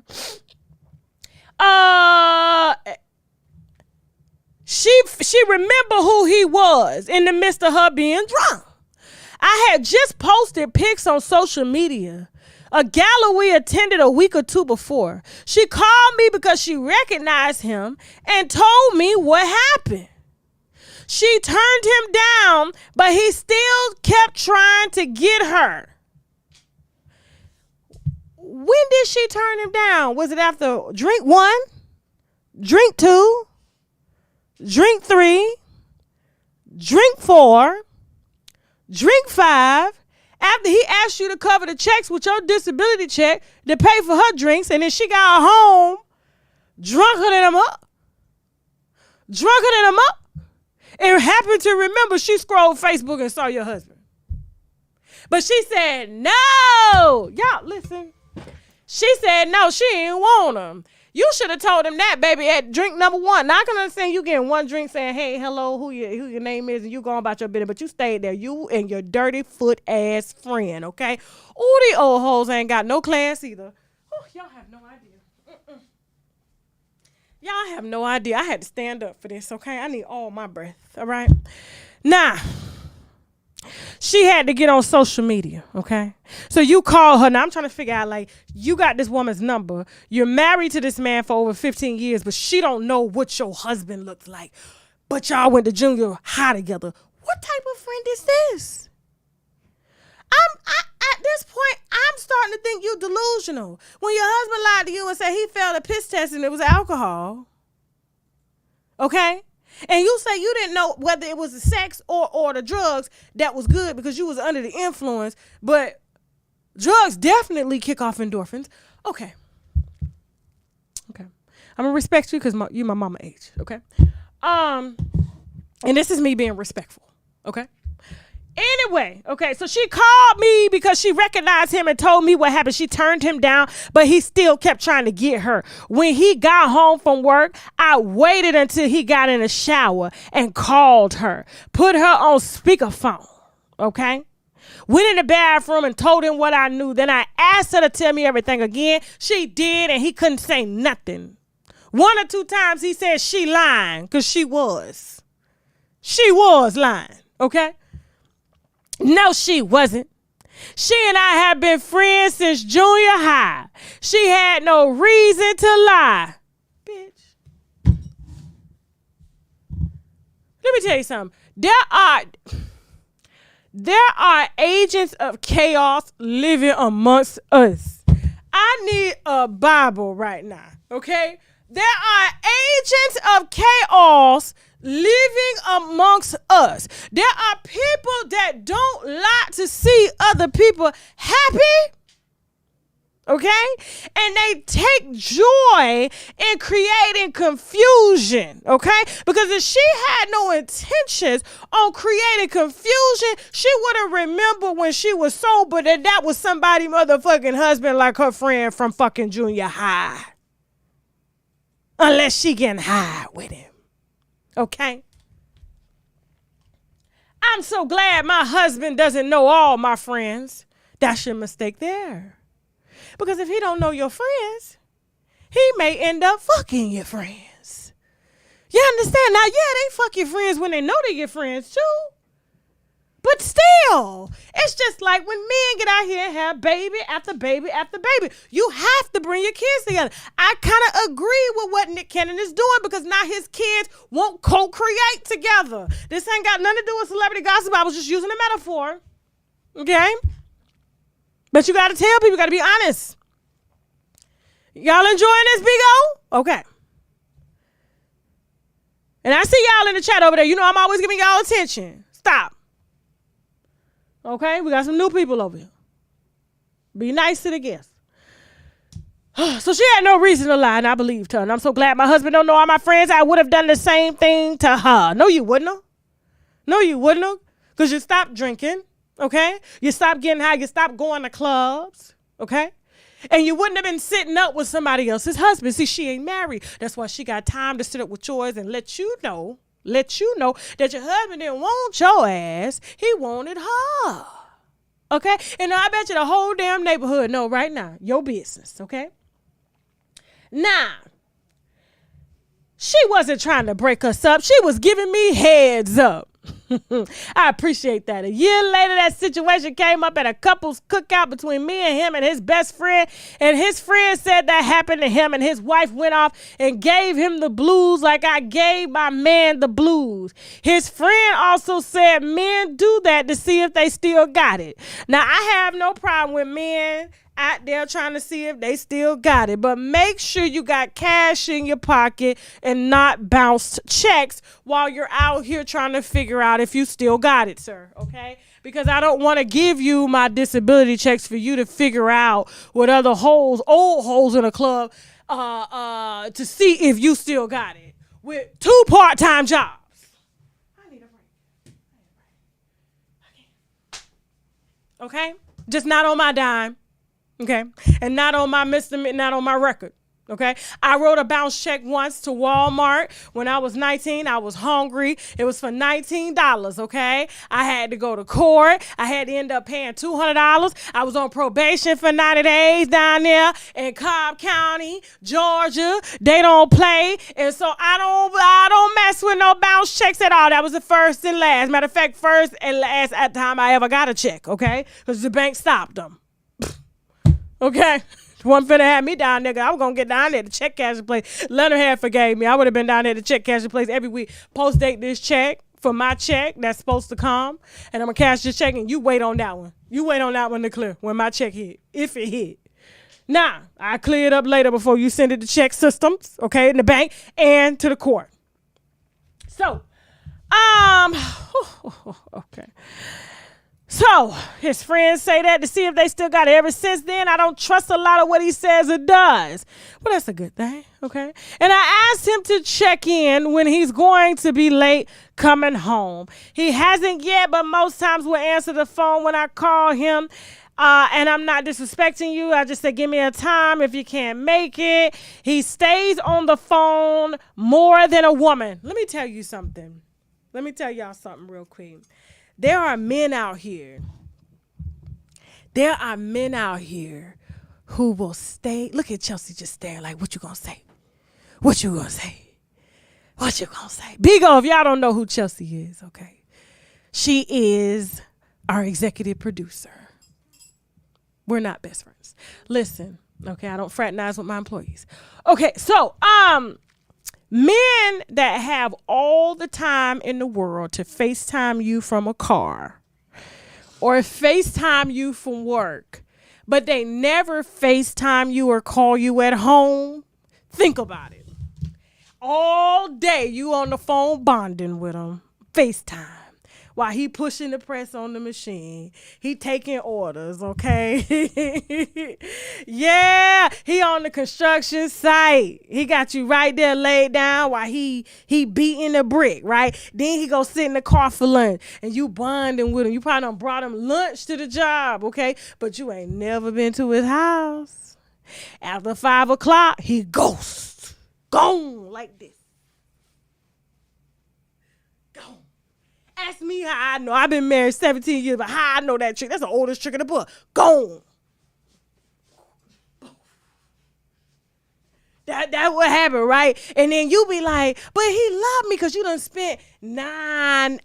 She remembered who he was in the midst of her being drunk. I had just posted pics on social media, a gala we attended a week or two before. She called me because she recognized him and told me what happened. She turned him down, but he still kept trying to get her. When did she turn him down? Was it after drink 1, drink 2, drink 3, drink 4, drink 5? After he asked you to cover the checks with your disability check to pay for her drinks, and then she got home drunker than him up. And happened to remember she scrolled Facebook and saw your husband. But she said, no. Y'all, listen. She said, no, she ain't want him. You should have told him that, baby, at drink number 1. Now, I can understand you getting one drink saying, hey, hello, who your name is, and you going about your business. But you stayed there, you and your dirty foot ass friend, okay? Ooh, these old hoes ain't got no class either. Oh, y'all have no idea. Y'all have no idea. I had to stand up for this, okay? I need all my breath, all right? Now, she had to get on social media, okay? So you call her. Now, I'm trying to figure out, like, you got this woman's number. You're married to this man for over 15 years, but she don't know what your husband looks like. But y'all went to junior high together. What type of friend is this? At this point, I'm starting to think you delusional delusional. When your husband lied to you and said he failed a piss test and it was alcohol, okay? And you say you didn't know whether it was the sex or the drugs that was good because you was under the influence, but drugs definitely kick off endorphins. Okay. I'm going to respect you because you my mama age, okay? And this is me being respectful, okay? Anyway, okay, so she called me because she recognized him and told me what happened. She turned him down, but he still kept trying to get her. When he got home from work, I waited until he got in the shower and called her, put her on speakerphone, okay? Went in the bathroom and told him what I knew. Then I asked her to tell me everything again. She did, and he couldn't say nothing. 1 or 2 times he said she lying because she was. She was lying, okay? No, she wasn't. She and I have been friends since junior high. She had no reason to lie. Bitch. Let me tell you something. There are agents of chaos living amongst us. I need a Bible right now, okay? There are agents of chaos living amongst us. There are people that don't like to see other people happy, okay? And they take joy in creating confusion, okay? Because if she had no intentions on creating confusion, she would have remembered when she was sober that was somebody motherfucking husband like her friend from fucking junior high. Unless she getting high with him. Okay? I'm so glad my husband doesn't know all my friends. That's your mistake there. Because if he don't know your friends, he may end up fucking your friends. You understand? Now, yeah, they fuck your friends when they know they your friends too. But still, it's just like when men get out here and have baby after baby after baby. You have to bring your kids together. I kind of agree with what Nick Cannon is doing because now his kids won't co-create together. This ain't got nothing to do with celebrity gossip. I was just using a metaphor. Okay? But you got to tell people, you got to be honest. Y'all enjoying this, Big O? Okay. And I see y'all in the chat over there. You know I'm always giving y'all attention. Stop. Okay, we got some new people over here. Be nice to the guests. So she had no reason to lie, and I believed her. And I'm so glad my husband don't know all my friends. I would have done the same thing to her. No, you wouldn't have. No, you wouldn't have. Because you stopped drinking, okay? You stopped getting high. You stopped going to clubs, okay? And you wouldn't have been sitting up with somebody else's husband. See, she ain't married. That's why she got time to sit up with yours and let you know that your husband didn't want your ass. He wanted her. Okay? And I bet you the whole damn neighborhood know right now. Your business. Okay? Now, she wasn't trying to break us up. She was giving me heads up. I appreciate that. A year later, that situation came up at a couple's cookout between me and him and his best friend. And his friend said that happened to him, and his wife went off and gave him the blues like I gave my man the blues. His friend also said men do that to see if they still got it. Now, I have no problem with men out there trying to see if they still got it, but make sure you got cash in your pocket and not bounced checks while you're out here trying to figure out if you still got it, sir, okay? Because I don't want to give you my disability checks for you to figure out what other old holes in a club to see if you still got it with 2 part-time jobs. I need a break. Okay? Just not on my dime. Okay, and not on my not on my record. Okay, I wrote a bounce check once to Walmart when I was 19. I was hungry. It was for $19. Okay, I had to go to court. I had to end up paying $200. I was on probation for 90 days down there in Cobb County, Georgia. They don't play, and so I don't mess with no bounce checks at all. That was the first and last. Matter of fact, first and last at the time I ever got a check. Okay, because the bank stopped them. Okay, one finna have me down there. I was gonna get down there to check cash in place. Leonard had forgave me. I would have been down there to check cash in place every week. Post date this check for my check that's supposed to come, and I'm gonna cash this check, and you wait on that one. You wait on that one to clear when my check hit, if it hit. Now, I clear it up later before you send it to check systems, okay, in the bank and to the court. So, okay. So, his friends say that to see if they still got it. Ever since then, I don't trust a lot of what he says or does. Well, that's a good thing, okay? And I asked him to check in when he's going to be late coming home. He hasn't yet, but most times will answer the phone when I call him. And I'm not disrespecting you. I just said, give me a time if you can't make it. He stays on the phone more than a woman. Let me tell you something. Let me tell y'all something real quick. There are men out here. There are men out here who will stay. Look at Chelsea just staring like, what you gonna say? What you gonna say? What you gonna say? Big O, if y'all don't know who Chelsea is, okay. She is our executive producer. We're not best friends. Listen, okay, I don't fraternize with my employees. Okay, so, men that have all the time in the world to FaceTime you from a car or FaceTime you from work, but they never FaceTime you or call you at home, think about it. All day you on the phone bonding with them, FaceTime. While he pushing the press on the machine, he taking orders, okay? Yeah, he on the construction site. He got you right there laid down while he beating the brick, right? Then he go sit in the car for lunch, and you bonding with him. You probably done brought him lunch to the job, okay? But you ain't never been to his house. After 5 o'clock, he ghosts. Gone like this. Ask me how I know. I've been married 17 years, but how I know that trick? That's the oldest trick in the book. Gone. That what happened, right? And then you be like, but he loved me because you done spent 9-10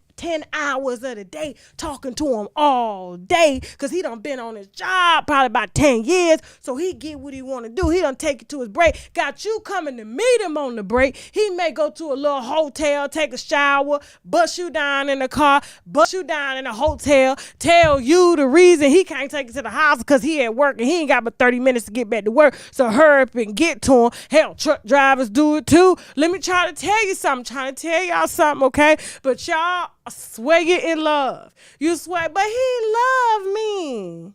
hours of the day talking to him all day because he done been on his job probably about 10 years, so he get what he want to do. He done take it to his break. Got you coming to meet him on the break. He may go to a little hotel, take a shower, bust you down in the car, bust you down in the hotel, tell you the reason he can't take you to the house because he at work and he ain't got but 30 minutes to get back to work, so hurry up and get to him. Hell, truck drivers do it too. Let me try to tell you something. I'm trying to tell y'all something, okay? But y'all swear you in love. You swear, but he loved me.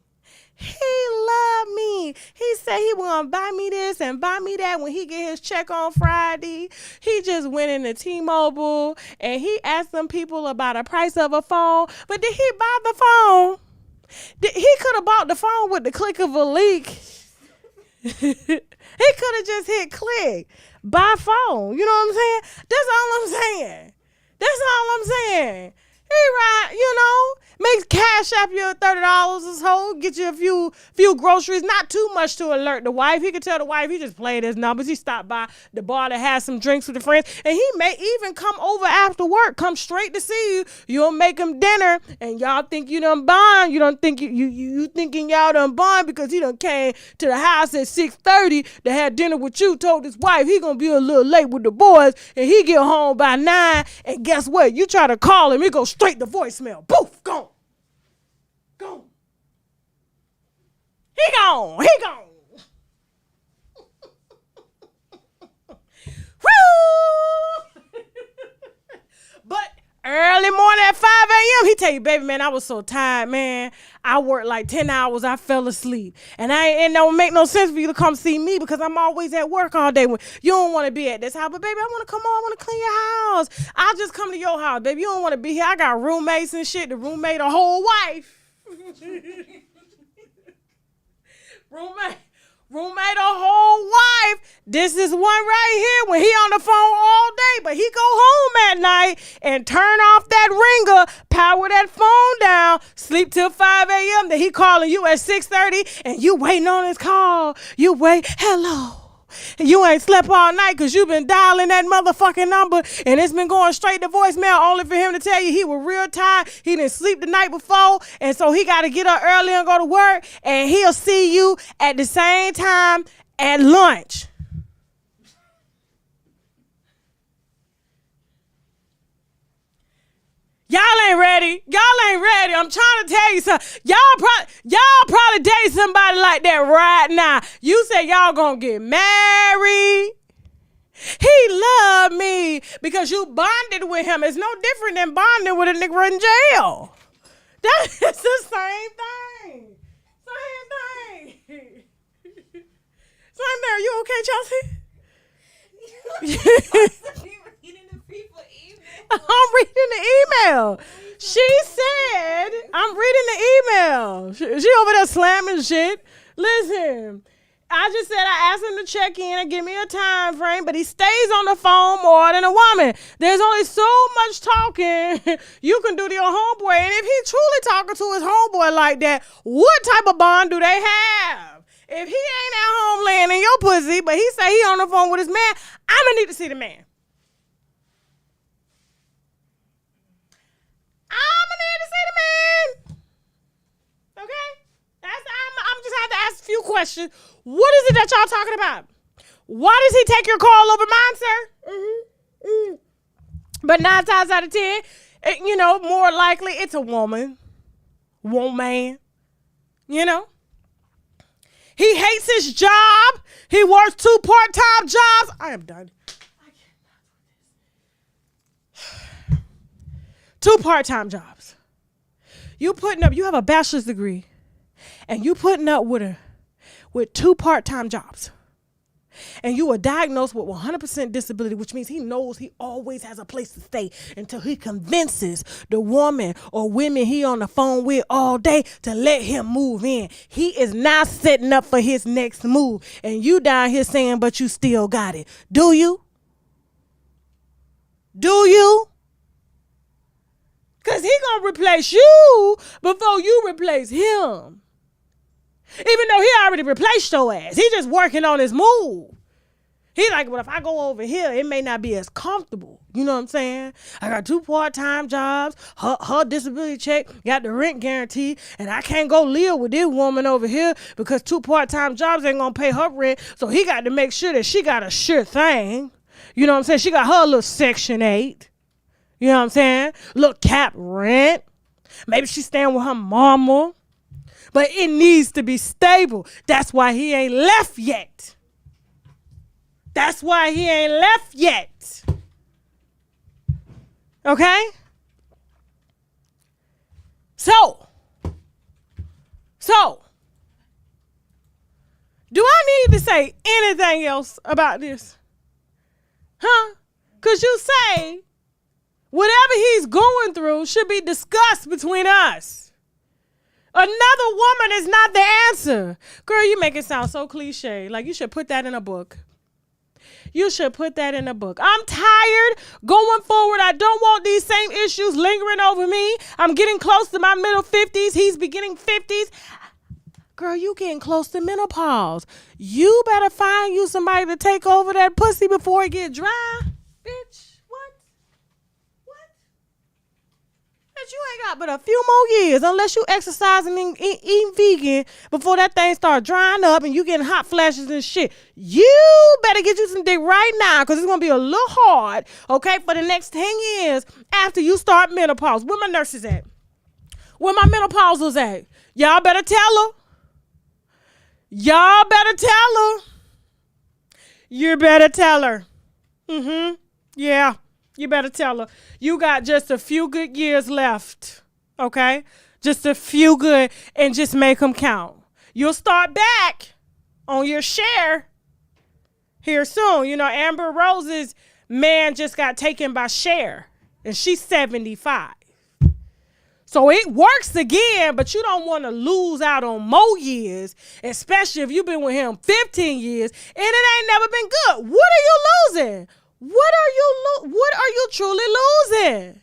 He loved me. He said he was gonna buy me this and buy me that when he get his check on Friday. He just went into T-Mobile and he asked some people about the price of a phone. But did he buy the phone? He could have bought the phone with the click of a link. He could have just hit click, buy phone. You know what I'm saying? That's all I'm saying. That's all I'm saying. He right, you know, make cash app you $30 or so, get you a few groceries, not too much to alert the wife. He could tell the wife he just played his numbers. He stopped by the bar to have some drinks with the friends, and he may even come over after work, come straight to see you. You'll make him dinner, and y'all think you done bond. You don't think you thinking y'all done bond because he done came to the house at 6:30 to have dinner with you. Told his wife he gonna be a little late with the boys, and he get home by 9. And guess what? You try to call him, he go straight to voicemail. Poof, gone. Gone. He gone. He gone. Woo! But early morning at 5 a.m., he tell you, baby, man, I was so tired, man. I worked like 10 hours. I fell asleep. And it don't make no sense for you to come see me because I'm always at work all day. When you don't want to be at this house. But, baby, I want to come on. I want to clean your house. I'll just come to your house, baby. You don't want to be here. I got roommates and shit. The roommate, a whole wife. Roommate, a whole wife. This is one right here when he on the phone all day, but he go home at night and turn off that ringer, power that phone down, sleep till 5 a.m. Then he calling you at 6:30 and you waiting on his call. You wait, hello. You ain't slept all night because you been dialing that motherfucking number and it's been going straight to voicemail only for him to tell you he was real tired. He didn't sleep the night before, and so he got to get up early and go to work, and he'll see you at the same time at lunch. Y'all ain't ready. Y'all ain't ready. I'm trying to tell you something. Y'all probably date somebody like that right now. You said y'all gonna get married. He loved me because you bonded with him. It's no different than bonding with a nigga in jail. That is the same thing. Same thing. Same thing. Are you okay, Chelsea? I'm reading the email. She said, I'm reading the email. She over there slamming shit. Listen, I just said I asked him to check in and give me a time frame, but he stays on the phone more than a woman. There's only so much talking you can do to your homeboy. And if he's truly talking to his homeboy like that, what type of bond do they have? If he ain't at home laying in your pussy, but he say he on the phone with his man, I'm going to need to see the man. I'm going to need to see the man. Okay? I'm just have to ask a few questions. What is it that y'all talking about? Why does he take your call over mine, sir? Mm-hmm. But 9 times out of 10, more likely it's a woman. Woman. He hates his job. He works 2 part-time jobs. I am done. I cannot do this. 2 part-time jobs. You have a bachelor's degree, and you putting up with 2 part-time jobs. And you were diagnosed with 100% disability, which means he knows he always has a place to stay until he convinces the woman or women he on the phone with all day to let him move in. He is not setting up for his next move. And you down here saying, but you still got it. Do you? Do you? Because he going to replace you before you replace him. Even though he already replaced your ass. He just working on his move. He like, well, if I go over here, it may not be as comfortable. You know what I'm saying? I got 2 part-time jobs. Her disability check got the rent guarantee. And I can't go live with this woman over here because 2 part-time jobs ain't going to pay her rent. So he got to make sure that she got a sure thing. You know what I'm saying? She got her little Section 8. You know what I'm saying? Little cap rent. Maybe she's staying with her mama. But it needs to be stable. That's why he ain't left yet. That's why he ain't left yet. Okay? So, do I need to say anything else about this? Huh? Because you say whatever he's going through should be discussed between us. Another woman is not the answer. Girl, you make it sound so cliche. Like you should put that in a book. You should put that in a book. I'm tired going forward. I don't want these same issues lingering over me. I'm getting close to my middle 50s. He's beginning 50s. Girl, you getting close to menopause. You better find you somebody to take over that pussy before it get dry. Bitch. You ain't got but a few more years unless you exercising and eating vegan before that thing start drying up and you getting hot flashes and shit. You better get you some dick right now because it's going to be a little hard, okay, for the next 10 years after you start menopause. Where my nurses at? Where my menopausals at? Y'all better tell her. Y'all better tell her. You better tell her. Yeah. You better tell her. You got just a few good years left, okay? Just a few good, and just make them count. You'll start back on your share here soon. You know, Amber Rose's man just got taken by Cher, and she's 75. So it works again, but you don't want to lose out on more years, especially if you've been with him 15 years, and it ain't never been good. What are you losing? What are you truly losing?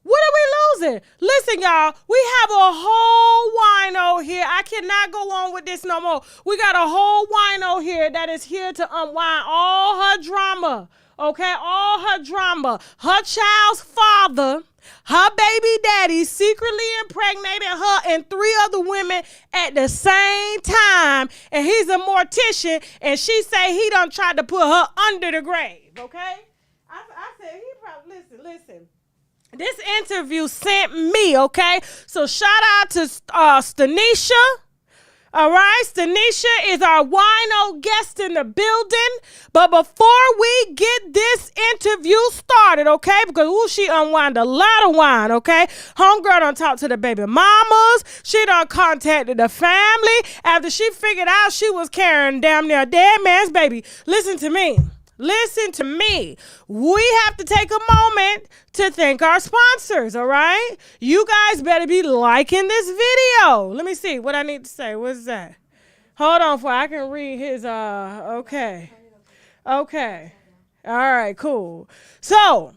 What are we losing? Listen, y'all, we have a whole wino here. I cannot go on with this no more. We got a whole wino here that is here to unwind all her drama, okay? All her drama. Her child's father, her baby daddy secretly impregnated her and 3 other women at the same time. And he's a mortician, and she say he done tried to put her under the grave, okay? I said he probably, listen. This interview sent me, okay? So shout out to Stanisha. All right, Stanisha is our wino guest in the building. But before we get this interview started, okay, because she unwind a lot of wine, okay? Homegirl done talked to the baby mamas. She done contacted the family after she figured out she was carrying damn near a dead man's baby. Listen to me. Listen to me. We have to take a moment to thank our sponsors, all right? You guys better be liking this video. Let me see what I need to say. What's that? Hold on for I can read his, okay. Okay. All right, cool. So,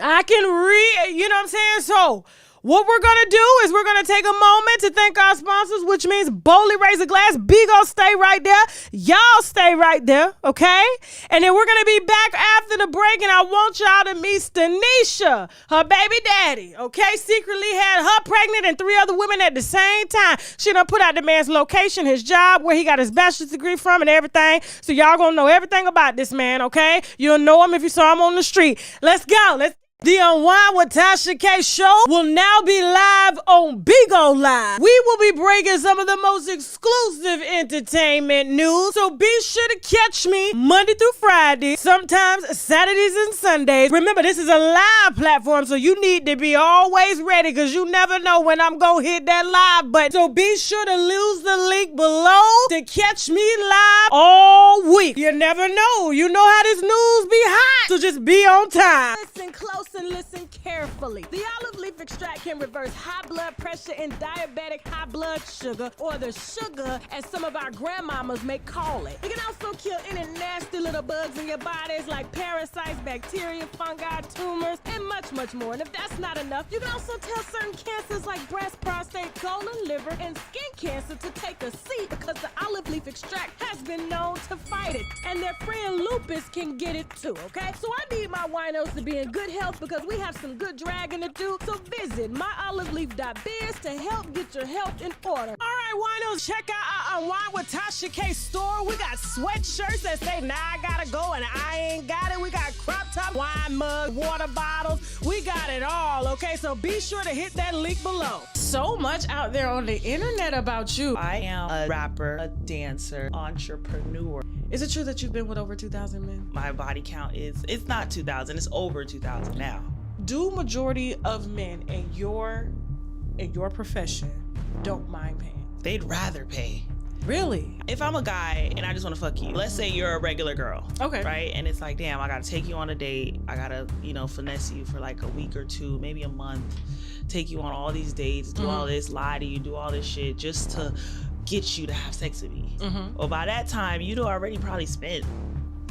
I can read, you know what I'm saying? So, what we're going to do is we're going to take a moment to thank our sponsors, which means boldly raise a glass. B gonna stay right there. Y'all stay right there, okay? And then we're going to be back after the break, and I want y'all to meet Stanisha, her baby daddy, okay? Secretly had her pregnant and 3 other women at the same time. She done put out the man's location, his job, where he got his bachelor's degree from, and everything. So y'all going to know everything about this man, okay? You'll know him if you saw him on the street. Let's go. The Unwind with Tashak show will now be live on Bigo Live. We will be bringing some of the most exclusive entertainment news, so be sure to catch me Monday through Friday, sometimes Saturdays and Sundays. Remember, this is a live platform, so you need to be always ready because you never know when I'm going to hit that live button. So be sure to use the link below to catch me live all week. You never know. You know how this news be hot, so just be on time. Listen close and listen carefully. The olive leaf extract can reverse high blood pressure and diabetic high blood sugar, or the sugar as some of our grandmamas may call it. It can also kill any nasty little bugs in your bodies like parasites, bacteria, fungi, tumors, and much, much more. And if that's not enough, you can also tell certain cancers like breast, prostate, colon, liver, and skin cancer to take a seat because the olive leaf extract has been known to fight it. And their friend lupus can get it too, okay? So I need my winos to be in good health because we have some good dragging to do. So visit myoliveleaf.biz to help get your health in order. All right, winos, check out our Unwind with Tashak store. We got sweatshirts that say, now I gotta go and I ain't got it. We got crop top, wine mug, water bottles. We got it all, okay? So be sure to hit that link below. So much out there on the internet about you. I am a rapper, a dancer, entrepreneur. Is it true that you've been with over 2,000 men? My body count it's not 2,000, it's over 2,000 now. Do majority of men in your profession don't mind paying? They'd rather pay. Really? If I'm a guy and I just want to fuck you, let's say you're a regular girl. Okay. Right? And it's like, damn, I gotta take you on a date. I gotta, finesse you for like a week or two, maybe a month, take you on all these dates, do all this, lie to you, do all this shit just to get you to have sex with me. Well, by that time, you'd already probably spent,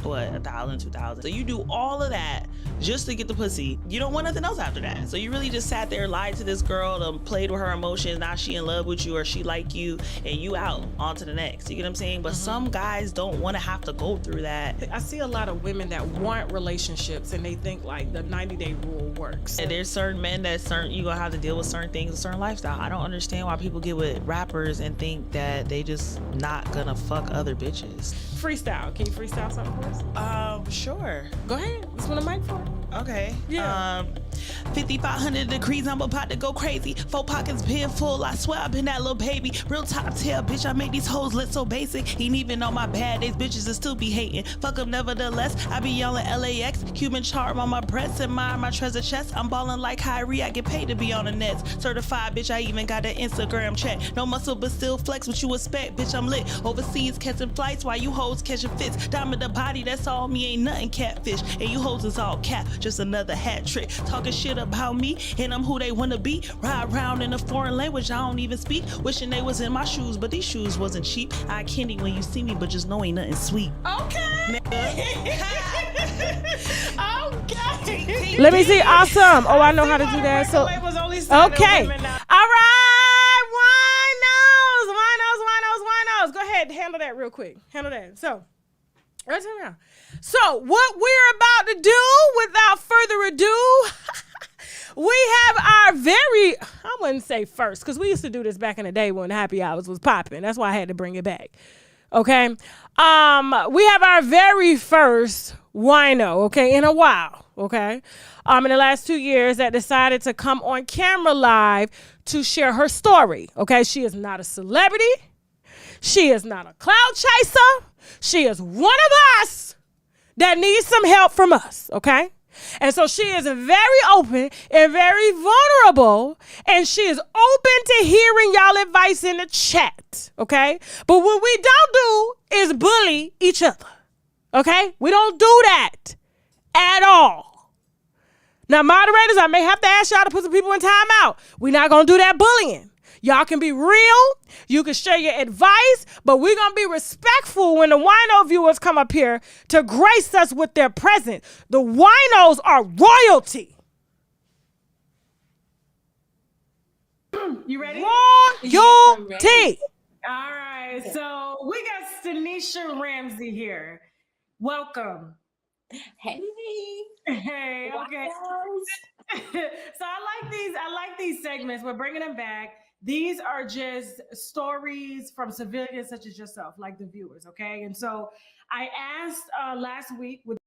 what, 1,000, 2,000. So you do all of that just to get the pussy. You don't want nothing else after that. So you really just sat there, lied to this girl, played with her emotions. Now she in love with you or she like you, and you out on to the next. You get what I'm saying? But some guys don't want to have to go through that. I see a lot of women that want relationships and they think like the 90-day rule works. And there's certain men that you gonna have to deal with certain things, a certain lifestyle. I don't understand why people get with rappers and think that they just not gonna fuck other bitches. Freestyle. Can you freestyle something for us? Sure. Go ahead. That's what I mic for. Okay. Yeah. 5,500 degrees, I'm about to go crazy. 4 pockets being full, I swear I've been that little baby. Real top tail, bitch, I make these hoes look so basic. Ain't even on my bad days, bitches will still be hating. Fuck them nevertheless, I be yelling LAX. Cuban charm on my breasts, admire my treasure chest. I'm balling like Kyrie, I get paid to be on the nets. Certified, bitch, I even got an Instagram check. No muscle, but still flex, what you expect, bitch, I'm lit. Overseas catching flights, while you hoes catching fits. Diamond the body, that's all me, ain't nothing catfish. And you hoes is all cap, just another hat trick. Talking shit about me, and I'm who they wanna be. Ride around in a foreign language I don't even speak. Wishing they was in my shoes, but these shoes wasn't cheap. I candy when you see me, but just know ain't nothing sweet. Okay. Okay. Let me see. Awesome. Oh, I know how to do that. So okay. All right. Winos. Go ahead. Handle that real quick. Handle that. So, right around. So, what we're about to do, without further ado, we have our I wouldn't say first, because we used to do this back in the day when happy hours was popping. That's why I had to bring it back. Okay. We have our very first wino, okay, in a while, okay, in the last 2 years, that decided to come on camera live to share her story, okay. She is not a celebrity. She is not a cloud chaser. She is one of us that needs some help from us, okay? And so she is very open and very vulnerable, and she is open to hearing y'all advice in the chat, okay? But what we don't do is bully each other, okay? We don't do that at all. Now, moderators, I may have to ask y'all to put some people in timeout. We're not going to do that bullying. Y'all can be real. You can share your advice, but we're going to be respectful when the wino viewers come up here to grace us with their presence. The winos are royalty. You ready? Royalty. All right. So we got Stanisha Ramsey here. Welcome. Hey. Hey. Okay. So I like these segments. We're bringing them back. These are just stories from civilians such as yourself, like the viewers, okay? And so I asked last week with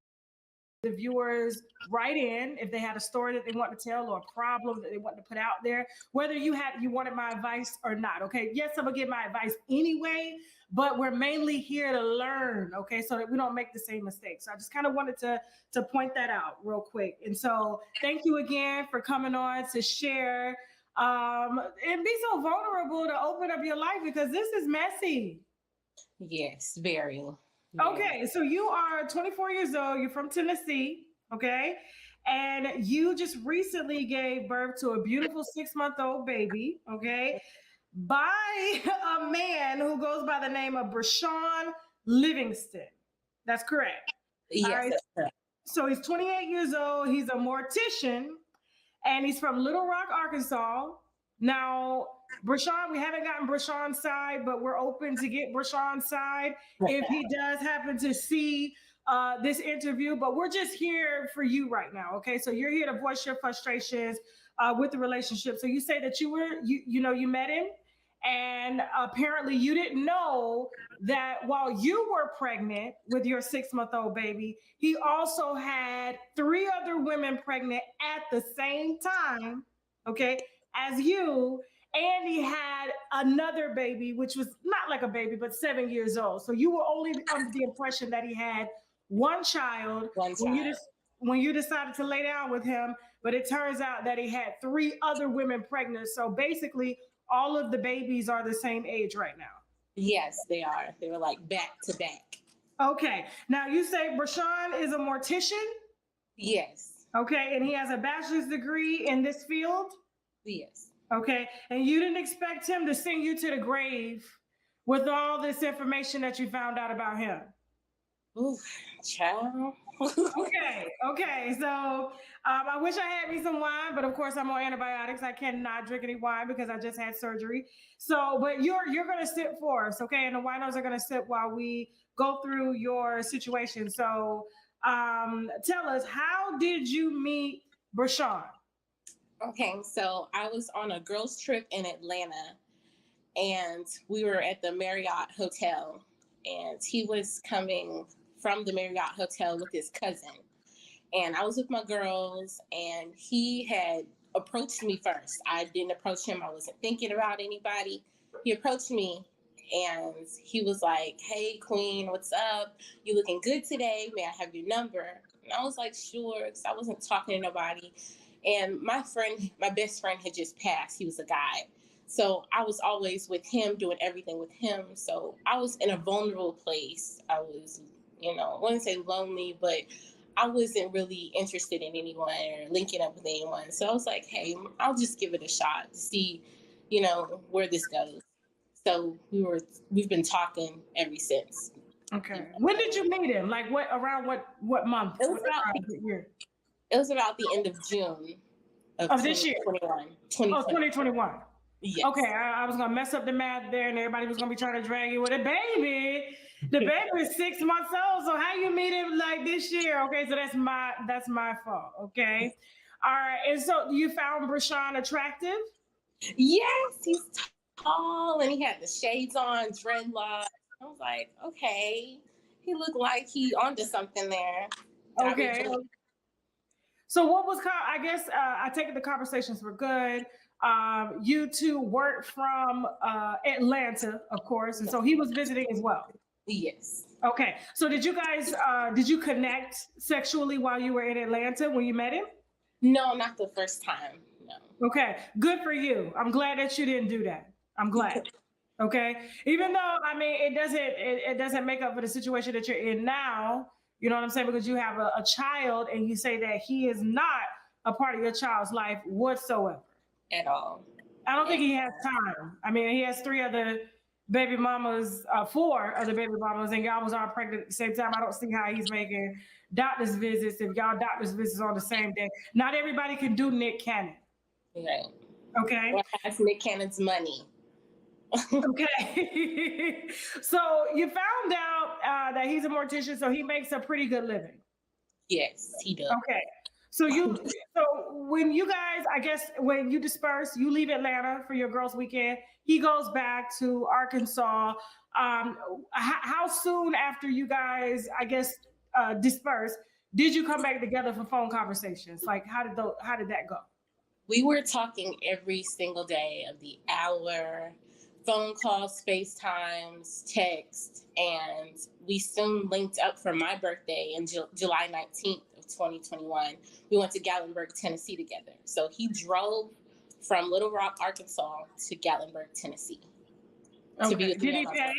the viewers write in if they had a story that they want to tell or a problem that they want to put out there, whether you wanted my advice or not, okay? Yes, I'm gonna give my advice anyway, but we're mainly here to learn, okay? So that we don't make the same mistakes. So I just kind of wanted to point that out real quick. And so thank you again for coming on to share and be so vulnerable to open up your life because this is messy. Yes, very. Okay, so you are 24 years old. You're from Tennessee, okay? And you just recently gave birth to a beautiful 6-month-old baby, okay? By a man who goes by the name of Brashawn Livingston. That's correct. Yes, right? that's correct. So he's 28 years old. He's a mortician. And he's from Little Rock, Arkansas. Now, Brashawn, we haven't gotten Brashawn's side, but we're open to get Brashawn's side if he does happen to see this interview. But we're just here for you right now, okay? So you're here to voice your frustrations with the relationship. So you say that you met him, and apparently you didn't know that while you were pregnant with your 6-month-old baby, he also had 3 other women pregnant at the same time, okay, as you. And he had another baby, which was not like a baby, but 7 years old. So you were only under the impression that he had one child. When you decided to lay down with him, but it turns out that he had 3 other women pregnant. So basically, all of the babies are the same age right now. Yes, they are. They were like back to back. Okay. Now you say Brashawn is a mortician? Yes. Okay. And he has a bachelor's degree in this field? Yes. Okay. And you didn't expect him to send you to the grave with all this information that you found out about him? Ooh, child. Okay. So I wish I had me some wine, but of course I'm on antibiotics. I cannot drink any wine because I just had surgery. So, but you're gonna sit for us, okay? And the winos are gonna sit while we go through your situation. So tell us, how did you meet Brashawn? Okay, so I was on a girls' trip in Atlanta, and we were at the Marriott Hotel, and he was coming from the Marriott Hotel with his cousin. And I was with my girls, and he had approached me first. I didn't approach him. I wasn't thinking about anybody. He approached me, and he was like, "Hey, Queen, what's up? You looking good today? May I have your number?" And I was like, "Sure," because I wasn't talking to nobody. And my best friend had just passed. He was a guy. So I was always with him, doing everything with him. So I was in a vulnerable place. I was, I wouldn't say lonely, but I wasn't really interested in anyone or linking up with anyone. So I was like, hey, I'll just give it a shot to see, where this goes. So we've been talking ever since. Okay. When did you meet him? Like around what month? It was about the end of June of this year. 2021. Yes. Okay, I was gonna mess up the math there, and everybody was gonna be trying to drag you with a baby. The baby is 6 months old, so how you meet him like this year? Okay, so that's my fault. Okay, all right. And so you found Brashawn attractive? Yes, he's tall and he had the shades on, dreadlocks. I was like, okay, he looked like he onto something there. Okay. So what was? I guess I take it the conversations were good. You two work from Atlanta, of course, and so he was visiting as well. Yes. Okay, so did you connect sexually while you were in Atlanta when you met him? No, not the first time. No. Okay, good for you. I'm glad that you didn't do that. I'm glad. Okay, even though I mean it doesn't make up for the situation that you're in now. You know what I'm saying? Because you have a child and you say that he is not a part of your child's life whatsoever. At all. I don't think he has time. I mean, he has three other baby mamas, four other baby mamas, and y'all was all pregnant at the same time. I don't see how he's making doctor's visits if y'all doctor's visits on the same day. Not everybody can do Nick Cannon. Right. Okay. Well, that's Nick Cannon's money. Okay. So you found out that he's a mortician, so he makes a pretty good living. Yes, he does. Okay. So when you guys, I guess when you disperse, you leave Atlanta for your girls' weekend. He goes back to Arkansas. How soon after you guys, I guess, disperse, did you come back together for phone conversations? Like, how did that go? We were talking every single day of the hour, phone calls, FaceTimes, text, and we soon linked up for my birthday in July 19th of 2021. We went to Gatlinburg, Tennessee together. So he drove from Little Rock, Arkansas to Gatlinburg, Tennessee. Okay. Did he pay?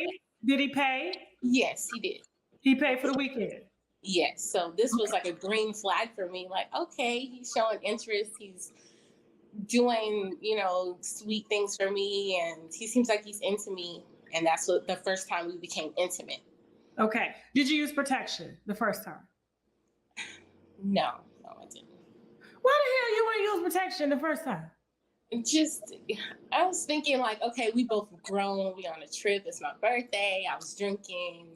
Did he pay? Yes, he did. He paid for the weekend? Yes. So this was like a green flag for me. Like, okay, he's showing interest. He's doing, sweet things for me, and he seems like he's into me. And that's what the first time we became intimate. Okay. Did you use protection the first time? No, I didn't. Why the hell you wouldn't use protection the first time? I was thinking like, okay, we both grown. We on a trip. It's my birthday. I was drinking,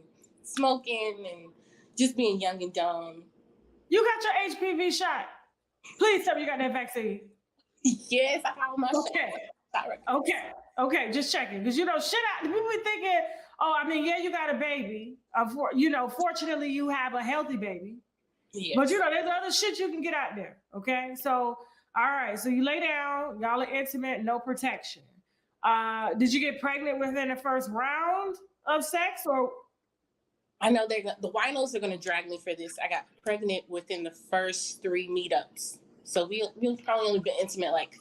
smoking, and just being young and dumb. You got your HPV shot. Please tell me you got that vaccine. Yes, I got my shot. Okay, just checking. Because, people be thinking, oh, I mean, yeah, you got a baby. Fortunately, you have a healthy baby. Yes. But, there's other shit you can get out there, okay? So, all right, so you lay down, y'all are intimate, no protection. Did you get pregnant within the first round of sex, or? I know the winos are going to drag me for this. I got pregnant within the first 3 meetups. So we've probably only been intimate like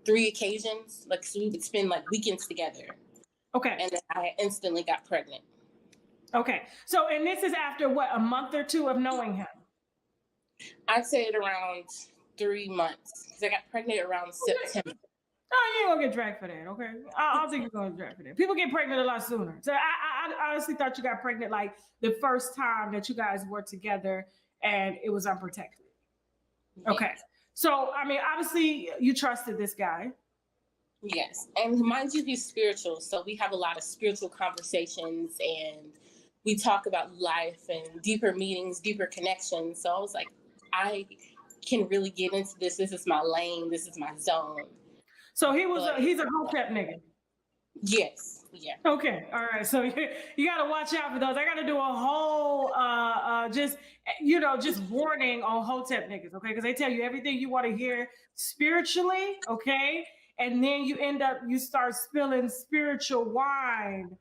3 occasions. Like, so we would spend like weekends together. Okay. And then I instantly got pregnant. Okay. So, and this is after what, a month or 2 of knowing him? I'd say it around 3 months, because I got pregnant around September. Oh, you ain't gonna get dragged for that, okay? I don't think you're gonna get dragged for that. People get pregnant a lot sooner. So I honestly thought you got pregnant like the first time that you guys were together and it was unprotected. Yeah. Okay. So, I mean, obviously you trusted this guy. Yes. And mind you, he's spiritual. So we have a lot of spiritual conversations and we talk about life and deeper meetings, deeper connections. So I was like, I can really get into this. This is my lane. This is my zone. So he's a hotep nigga. Yes. Yeah. Okay. All right. So you got to watch out for those. I got to do a whole, just warning on hotep niggas. Okay. Because they tell you everything you want to hear spiritually. Okay. And then you start spilling spiritual wine,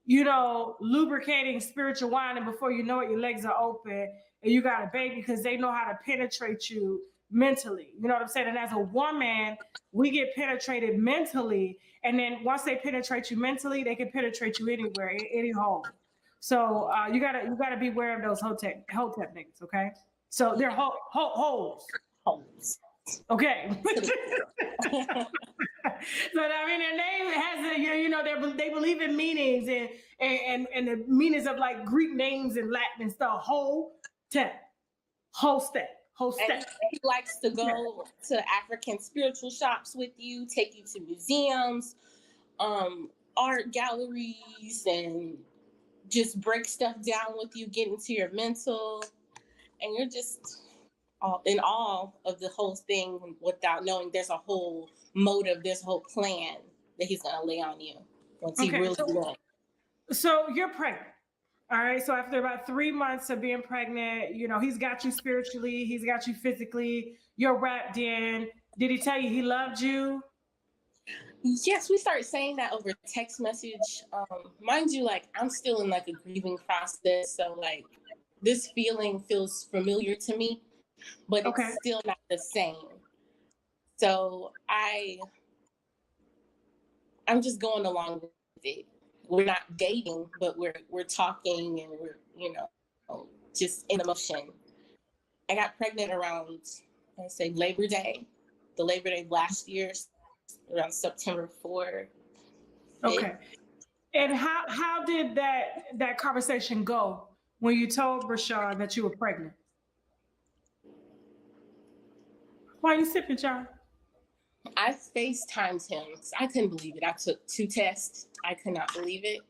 lubricating spiritual wine. And before you know it, your legs are open and you got a baby because they know how to penetrate you mentally. You know what I'm saying? And as a woman, we get penetrated mentally. And then once they penetrate you mentally, they can penetrate you anywhere, any hole. So you gotta be aware of those hotep niggas, okay? So they're holes. Holes. Okay. So I mean, their name has they believe in meanings and the meanings of like Greek names and Latin and stuff. Hotep. And he likes to go to African spiritual shops with you, take you to museums, art galleries, and just break stuff down with you, get into your mental, and you're just in awe of the whole thing without knowing there's a whole motive, there's a whole plan that he's going to lay on you once he really knows. So you're pregnant. All right. So after about 3 months of being pregnant, he's got you spiritually, he's got you physically, you're wrapped in. Did he tell you he loved you? Yes, we started saying that over text message. Mind you, like I'm still in like a grieving process, so like this feeling feels familiar to me, but it's Okay. still not the same. So I'm just going along with it. We're not dating, but we're talking and we're just in emotion. I got pregnant around I say Labor Day, the Labor Day of last year, around September 4th. Okay. And how did that conversation go when you told Brashad that you were pregnant? Why are you sipping, John? I FaceTimed him. I couldn't believe it. I took 2 tests. I could not believe it.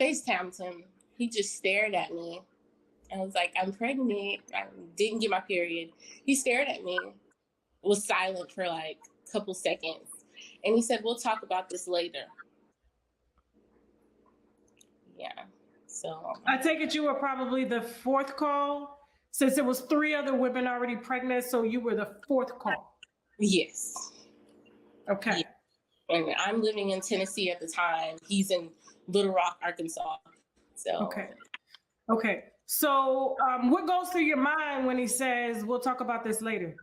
FaceTimed him. He just stared at me. I was like, I'm pregnant. I didn't get my period. He stared at me, was silent for like a couple seconds. And he said, we'll talk about this later. Yeah. So I take it you were probably the fourth call since it was 3 other women already pregnant. So you were the fourth call. yes. Okay. Yeah. And I'm living in Tennessee at the time. He's in Little Rock, Arkansas. So Okay. Okay. So what goes through your mind when he says, we'll talk about this later?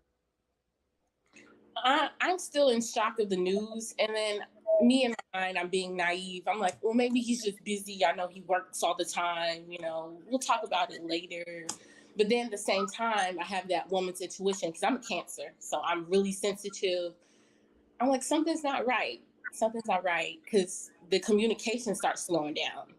I'm still in shock of the news. And then me in my mind, I'm being naive. I'm like, well, maybe he's just busy. I know he works all the time. We'll talk about it later. But then at the same time, I have that woman's intuition because I'm a Cancer. So I'm really sensitive. I'm like, something's not right. Something's not right because the communication starts slowing down.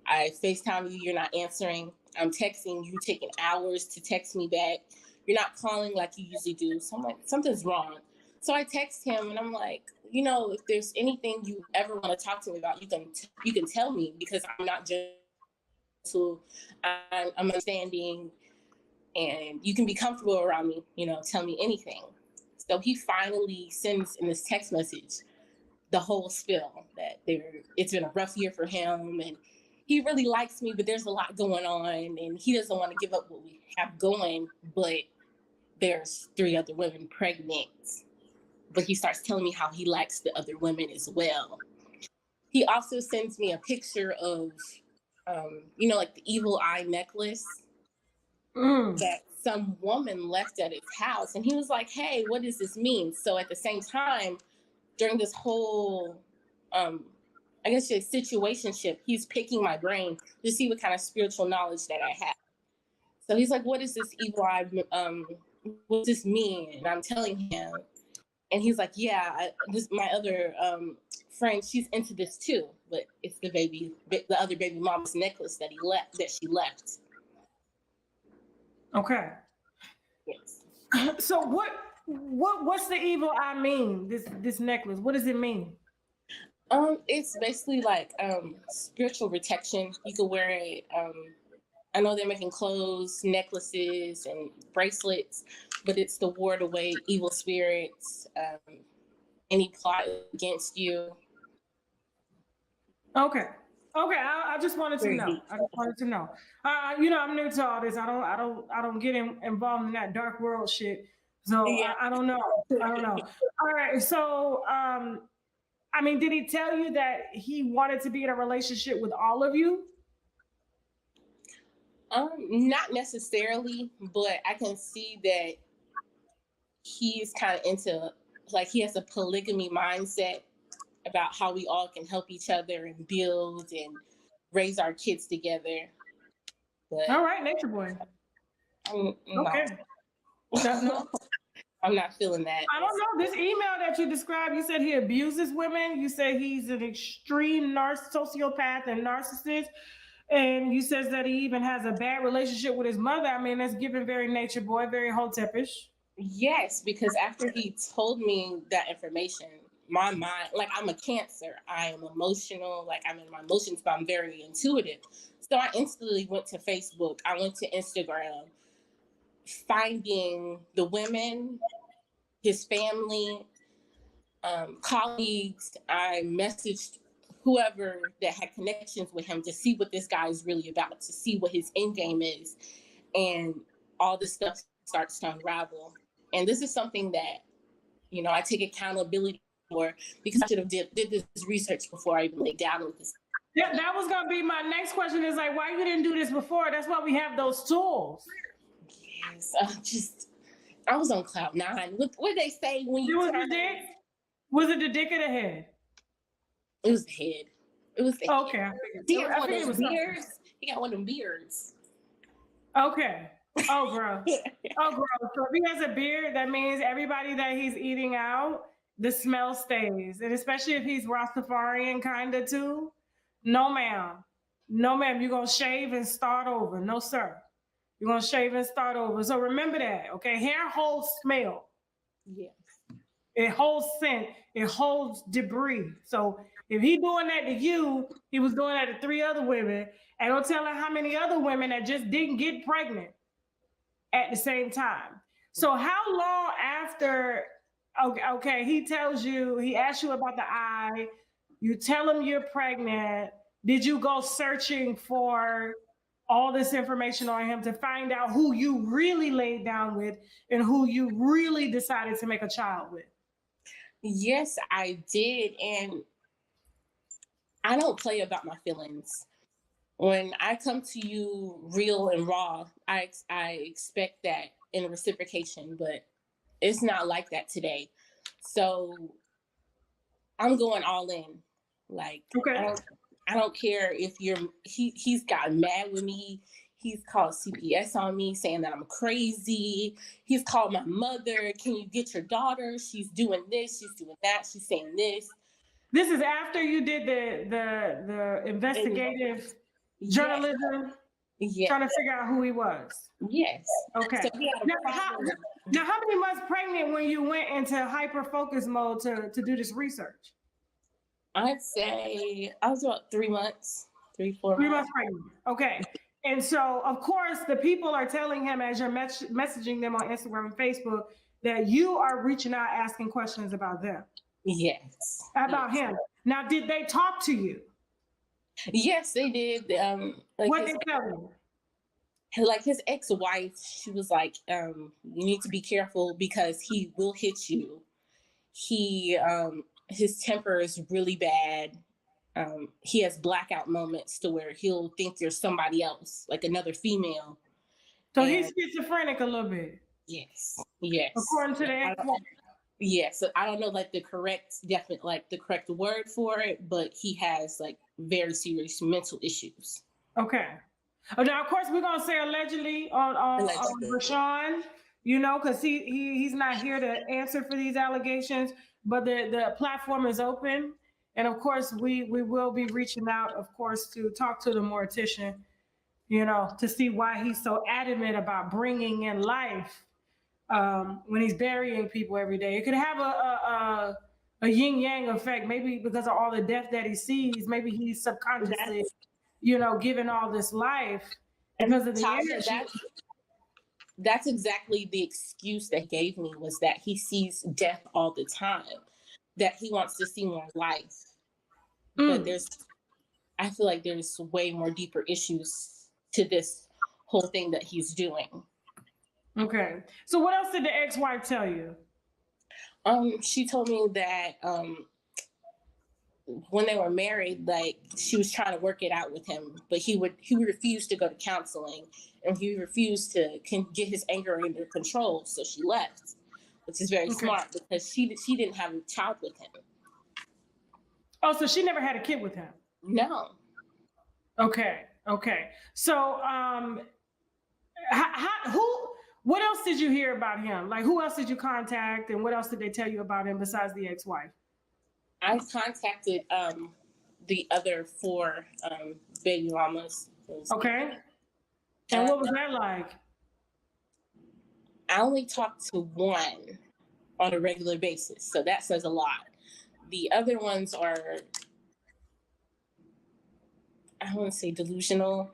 I FaceTime you, you're not answering. I'm texting you, taking hours to text me back. You're not calling like you usually do. So I'm like, something's wrong. So I text him and I'm like, if there's anything you ever want to talk to me about, you can tell me because I'm not gentle. I'm understanding, and you can be comfortable around me. Tell me anything. So he finally sends in this text message the whole spill that it's been a rough year for him and he really likes me, but there's a lot going on and he doesn't want to give up what we have going, but there's 3 other women pregnant. But he starts telling me how he likes the other women as well. He also sends me a picture of, like the evil eye necklace that some woman left at his house. And he was like, hey, what does this mean? So at the same time, during this whole, I guess, situationship, he's picking my brain to see what kind of spiritual knowledge that I have. So he's like, what is this evil eye? What does this mean? And I'm telling him. And he's like, yeah, my other friend, she's into this too, but it's the other baby mom's necklace that she left. Okay. Yes. So what's the evil eye mean? This necklace, what does it mean? It's basically like spiritual protection. You could wear it. I know they're making clothes, necklaces, and bracelets, but it's to ward away evil spirits, any plot against you. Okay. I just wanted to know. I'm new to all this. I don't get involved in that dark world shit. So Yeah. I don't know. All right. So did he tell you that he wanted to be in a relationship with all of you? Not necessarily, but I can see that he's kind of into, like, he has a polygamy mindset about how we all can help each other and build and raise our kids together. But all right, nature boy. Okay. No, I'm not feeling that. I don't know. This email that you described, you said he abuses women. You said he's an extreme sociopath and narcissist. And you says that he even has a bad relationship with his mother. That's given very nature boy, very hotepish. Yes, because after he told me that information, my mind, like, I'm a Cancer. I am emotional, like I'm in my emotions, but I'm very intuitive. So I instantly went to Facebook. I went to Instagram, finding the women, his family, colleagues. I messaged whoever that had connections with him to see what this guy is really about, to see what his end game is. And all this stuff starts to unravel. And this is something that, I take accountability before, because I should have did this research before I even laid down with this. Yeah, that was gonna be my next question. Is like, why you didn't do this before? That's why we have those tools. Yes, I was on cloud nine. What they say when you Was the dick? Was it the dick or the head? It was the head. It was the head. Okay, I He figured. got one of those beards. He got one of them beards. Okay. Oh, bro. Oh, bro. So if he has a beard, that means everybody that he's eating out, the smell stays. And especially if he's Rastafarian kind of too. No, ma'am. No, ma'am. You're going to shave and start over. No, sir. You're going to shave and start over. So remember that, okay? Hair holds smell. Yes. It holds scent. It holds debris. So if he doing that to you, he was doing that to 3 other women. And don't tell her how many other women that just didn't get pregnant at the same time. So how long after, okay, he tells you, he asks you about the eye, you tell him you're pregnant. Did you go searching for all this information on him to find out who you really laid down with and who you really decided to make a child with? Yes, I did. And I don't play about my feelings. When I come to you real and raw, I expect that in reciprocation, but it's not like that today. So I'm going all in. Like, okay. I don't care if he's gotten mad with me. He's called CPS on me saying that I'm crazy. He's called my mother. Can you get your daughter? She's doing this. She's doing that. She's saying this. This is after you did the investigative journalism, trying to figure out who he was. Yes. Okay. So now, how many months pregnant when you went into hyper focus mode to do this research? I'd say I was about 3 months, 4 months. 3 months pregnant. Okay. And so, of course, the people are telling him as you're messaging them on Instagram and Facebook that you are reaching out, asking questions about them. Yes. About him. Now, did they talk to you? Yes, they did. What they tell you? Like his ex-wife, she was like, you need to be careful because he will hit you. His temper is really bad. He has blackout moments to where he'll think you're somebody else, like another female. So he's schizophrenic a little bit. Yes. Yes. According to the ex-wife. Yes, so I don't know like the correct word for it, but he has like very serious mental issues. Okay. Oh, now of course we're gonna say allegedly on Rashawn, you know, because he's not here to answer for these allegations, but the platform is open, and of course we will be reaching out, of course, to talk to the mortician, you know, to see why he's so adamant about bringing in life. When he's burying people every day, it could have a yin yang effect. Maybe because of all the death that he sees, maybe he's subconsciously, you know, giving all this life because of the energy. That's exactly the excuse that he gave me, was that he sees death all the time, that he wants to see more life. But I feel like there's way more deeper issues to this whole thing that he's doing. Okay. So what else did the ex-wife tell you? She told me that when they were married, like she was trying to work it out with him, but he refused to go to counseling, and he refused to get his anger under control. So she left, which is very smart because she didn't have a child with him. Oh, so she never had a kid with him? No. Okay. So what else did you hear about him? Like, who else did you contact, and what else did they tell you about him besides the ex-wife? I contacted the other 4 baby mamas. Okay. And what was that like? I only talked to one on a regular basis, so that says a lot. The other ones are, I don't want to say delusional.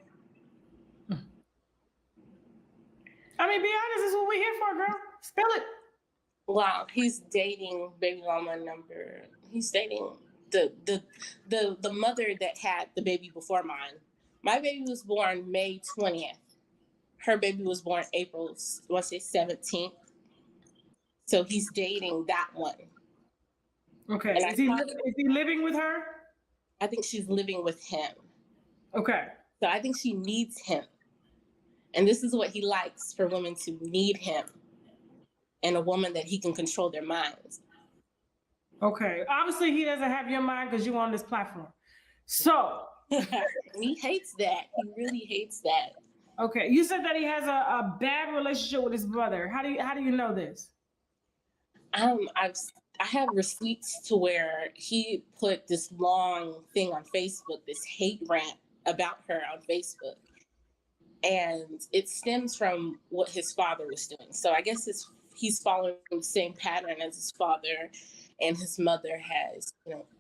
I mean, be honest, this is what we're here for, girl. Spill it. Wow, he's dating baby mama number. He's dating the mother that had the baby before mine. My baby was born May 20th. Her baby was born April, 17th. So he's dating that one. Okay. And Is he living with her? I think she's living with him. Okay. So I think she needs him. And this is what he likes, for women to need him and a woman that he can control their minds. Okay. Obviously, he doesn't have your mind because you're on this platform. So. He hates that. He really hates that. Okay. You said that he has a bad relationship with his brother. How do you know this? I have receipts to where he put this long thing on Facebook, this hate rant about her on Facebook. And it stems from what his father was doing. So I guess he's following the same pattern as his father, and his mother has,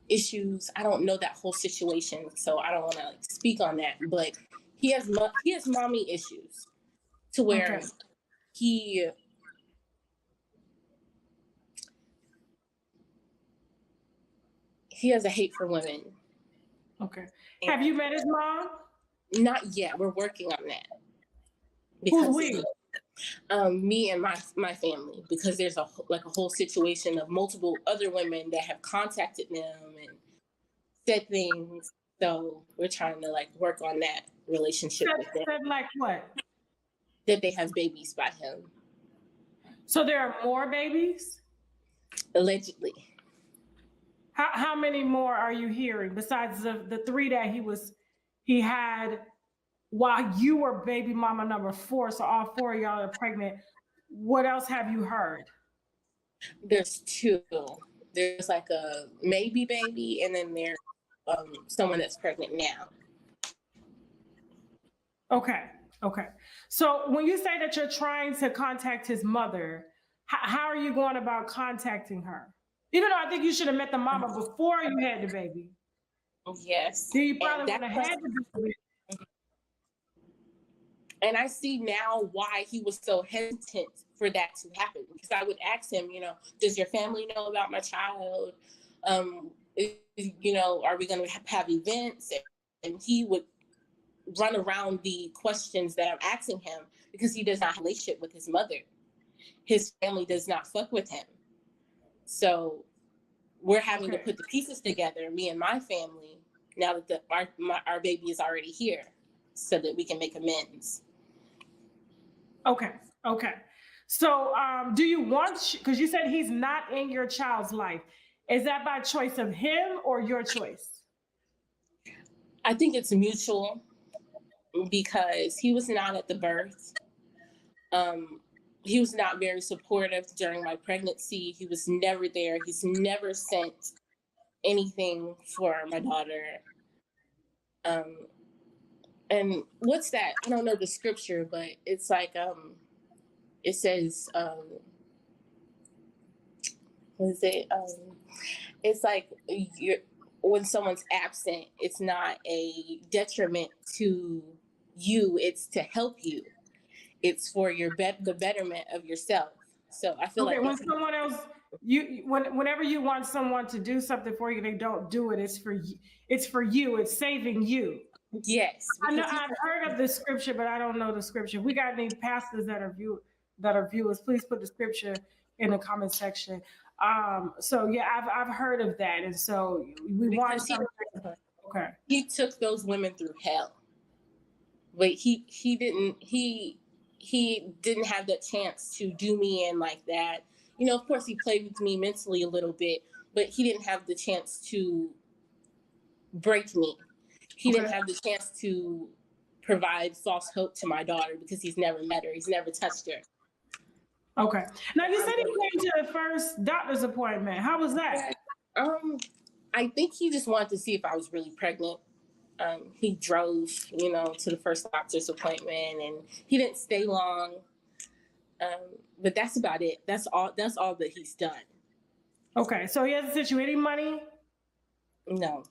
issues. I don't know that whole situation, so I don't want to speak on that. But he has mommy issues, to where he has a hate for women. Okay. Have you met his mom? Not yet. We're working on that. Who's we? Me and my family, because there's a whole situation of multiple other women that have contacted them and said things. So we're trying to work on that relationship with them. Said like what? That they have babies by him. So there are more babies? Allegedly. How many more are you hearing besides the 3 that he had while you were baby mama number 4? So all 4 of y'all are pregnant. What else have you heard? There's 2. There's a maybe baby, and then there's someone that's pregnant now. Okay. So when you say that you're trying to contact his mother, how are you going about contacting her? Even though I think you should have met the mama before you had the baby. Yes. You probably would have had the baby. And I see now why he was so hesitant for that to happen. Because I would ask him, does your family know about my child? Are we going to have events? And he would run around the questions that I'm asking him, because he does not have a relationship with his mother. His family does not fuck with him. So we're having to put the pieces together, me and my family, now that our baby is already here, so that we can make amends. Okay. So do you want, because you said he's not in your child's life, is that by choice of him or your choice? I think it's mutual, because he was not at the birth. He was not very supportive during my pregnancy. He was never there. He's never sent anything for my daughter. And what's that? I don't know the scripture, but it's it says, what is it? It's when someone's absent, it's not a detriment to you, it's to help you. It's for the betterment of yourself. So I feel when someone else, whenever you want someone to do something for you, they don't do it. It's for you. It's saving you. Yes. I know I've heard of the scripture, but I don't know the scripture. We got any pastors that are viewers, please put the scripture in the comment section. So yeah, I've heard of that. And so we want something. Okay. He took those women through hell. But he didn't have that chance to do me in like that. Of course he played with me mentally a little bit, but he didn't have the chance to break me. He didn't have the chance to provide false hope to my daughter, because he's never met her. He's never touched her. Okay. Now you said he came to the first doctor's appointment. How was that? I think he just wanted to see if I was really pregnant. He drove, to the first doctor's appointment, and he didn't stay long. But that's about it. That's all that he's done. Okay. So he hasn't sent you any money? No.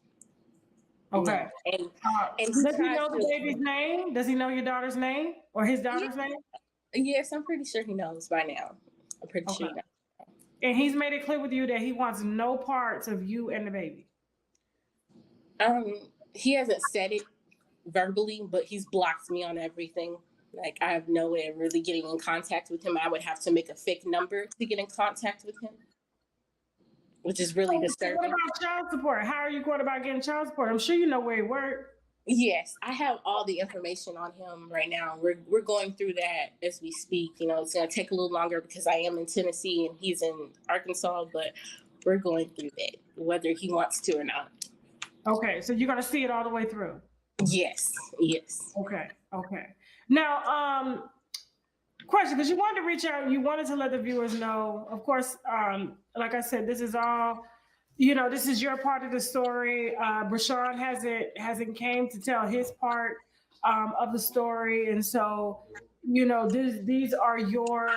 Okay. No. And does he know the baby's name? Does he know your daughter's name or his daughter's name? Yes, I'm pretty sure he knows by now. I'm pretty sure he knows. And he's made it clear with you that he wants no parts of you and the baby. He hasn't said it verbally, but he's blocked me on everything. I have no way of really getting in contact with him. I would have to make a fake number to get in contact with him. which is really So what disturbing. about child support? How are you going about getting child support? I'm sure you know where he works. Yes, I have all the information on him right now. We're going through that as we speak. You know, it's gonna take a little longer because I am in Tennessee and he's in Arkansas, but we're going through that, whether he wants to or not. Okay, so you're gonna see it all the way through. Yes, yes. Okay, okay. Now, question, because you wanted to reach out, you wanted to let the viewers know. Of course, like I said, this is all, this is your part of the story. Brashawn hasn't came to tell his part of the story, and so these are your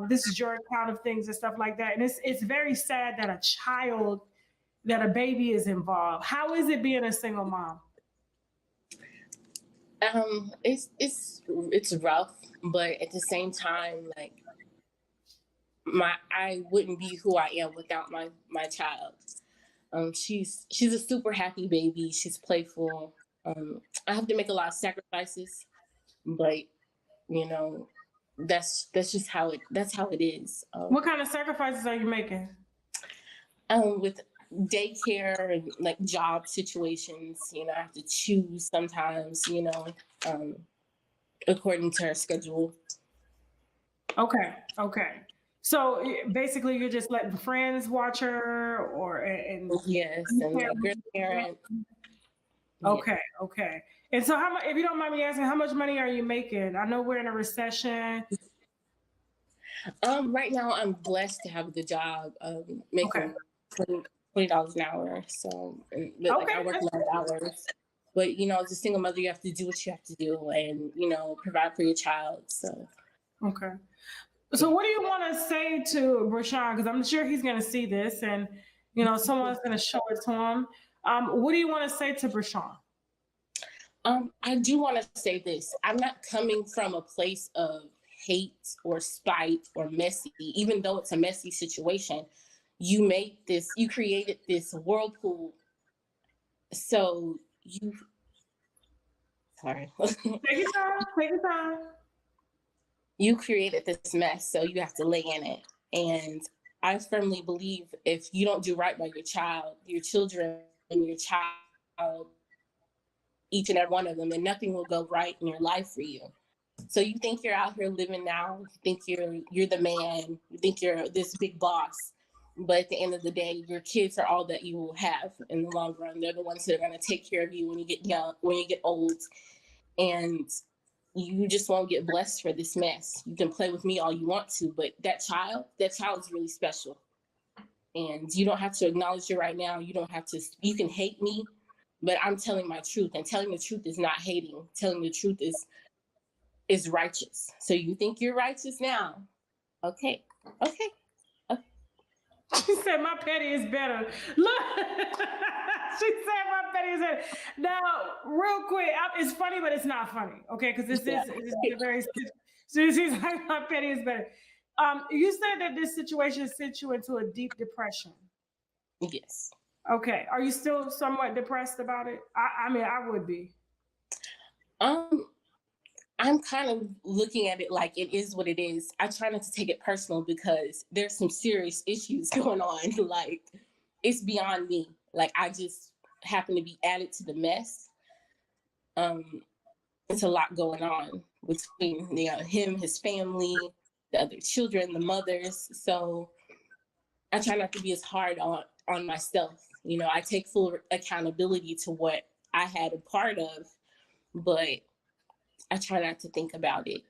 this is your account of things and stuff like that. And it's very sad that a baby is involved. How is it being a single mom? It's rough, but at the same time, like I wouldn't be who I am without my child. She's a super happy baby. She's playful. I have to make a lot of sacrifices, but you know, that's how it is. What kind of sacrifices are you making? With daycare and like job situations, I have to choose sometimes, according to her schedule. Okay. So basically, you're just letting friends watch her, yes, and grandparents. Okay. And so, how much? If you don't mind me asking, how much money are you making? I know we're in a recession. Right now, I'm blessed to have the job, making $20 an hour. So, I work long hours. But as a single mother, you have to do what you have to do, and provide for your child. So, okay. So, what do you want to say to Brashawn? Because I'm sure he's going to see this, and someone's going to show it to him. What do you want to say to Brashawn? I do want to say this. I'm not coming from a place of hate or spite or messy, even though it's a messy situation. You created this whirlpool. So sorry. Take your time. You created this mess, so you have to lay in it. And I firmly believe if you don't do right by your child, your children, and your child, each and every one of them, then nothing will go right in your life for you. So you think you're out here living now, you think you're the man, you think you're this big boss, but at the end of the day, your kids are all that you will have in the long run. They're the ones that are going to take care of you when you get young, when you get old, and you just won't get blessed for this mess. You can play with me all you want to, but that child is really special. And you don't have to acknowledge it right now. You can hate me, but I'm telling my truth, and telling the truth is not hating. Telling the truth is righteous. So you think you're righteous now. Okay. She said my petty is better. Look, she said my petty is better. Now, real quick, it's funny, but it's not funny. Okay, because this is a very. So she's like my petty is better. You said that this situation sent you into a deep depression. Yes. Okay. Are you still somewhat depressed about it? I mean, I would be. I'm kind of looking at it like it is what it is. I try not to take it personal because there's some serious issues going on. Like, it's beyond me. Like, I just happen to be added to the mess. It's a lot going on between him, his family, the other children, the mothers. So I try not to be as hard on myself. I take full accountability to what I had a part of, but I try not to think about it.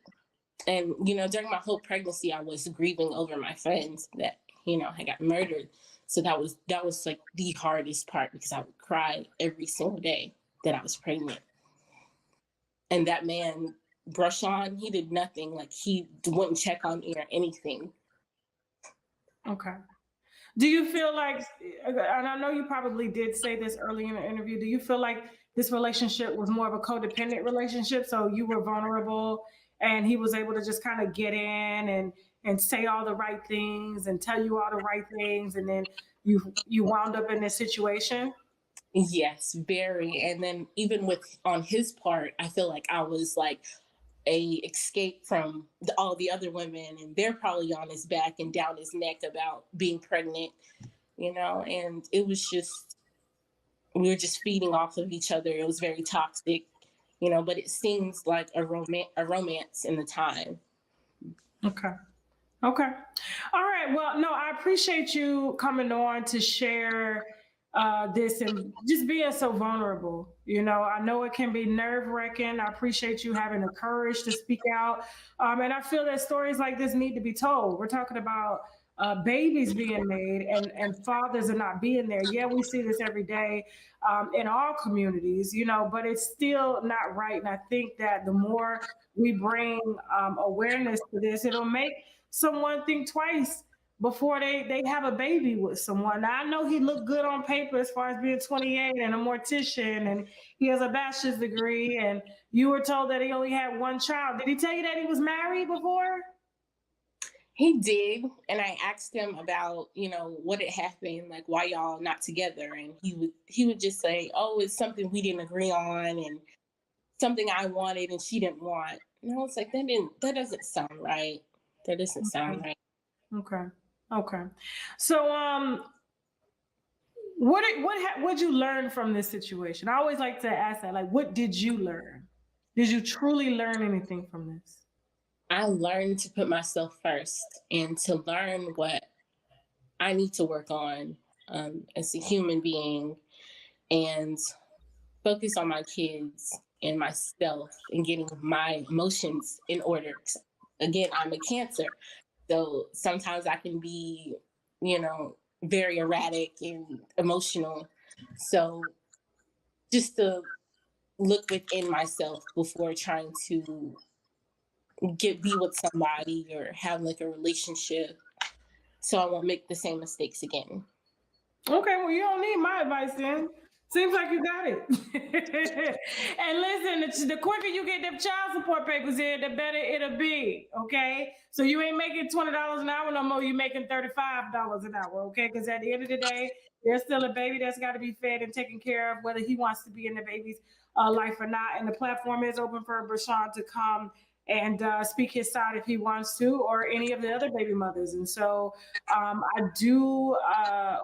And, during my whole pregnancy, I was grieving over my friends that, I got murdered. So that was like the hardest part, because I would cry every single day that I was pregnant. And that man, Brashawn, he did nothing. Like, he wouldn't check on me or anything. Okay. Do you feel like, and I know you probably did say this early in the interview, do you feel like this relationship was more of a codependent relationship? So you were vulnerable and he was able to just kind of get in and say all the right things and tell you all the right things, and then you wound up in this situation? Yes, very. And then even on his part, I feel like I was like a escape from all the other women, and they're probably on his back and down his neck about being pregnant. and it was just, we were just feeding off of each other. It was very toxic, but it seems like a romance in the time. Okay. Okay. All right. Well, no, I appreciate you coming on to share this and just being so vulnerable. I know it can be nerve wracking. I appreciate you having the courage to speak out. And I feel that stories like this need to be told. We're talking about babies being made and fathers are not being there. Yeah, we see this every day in all communities, but it's still not right. And I think that the more we bring awareness to this, it'll make someone think twice before they have a baby with someone. Now, I know he looked good on paper as far as being 28 and a mortician, and he has a bachelor's degree, and you were told that he only had one child. Did he tell you that he was married before? He did, and I asked him about, what had happened, like why y'all not together, and he would just say, "Oh, it's something we didn't agree on, and something I wanted and she didn't want." And I was like, that doesn't sound right. That doesn't sound right. Okay. So, what'd you learn from this situation? I always like to ask that, like, what did you learn? Did you truly learn anything from this? I learned to put myself first and to learn what I need to work on as a human being, and focus on my kids and myself and getting my emotions in order. Again, I'm a Cancer, so sometimes I can be, very erratic and emotional. So just to look within myself before trying to be with somebody or have like a relationship, so I won't make the same mistakes again. Okay, well, you don't need my advice then. Seems like you got it. And listen, the quicker you get them child support papers in, the better it'll be. Okay, so you ain't making $20 an hour no more. You making $35 an hour. Okay, because at the end of the day, there's still a baby that's got to be fed and taken care of, whether he wants to be in the baby's life or not. And the platform is open for Brashawn to come and speak his side if he wants to, or any of the other baby mothers. And so I do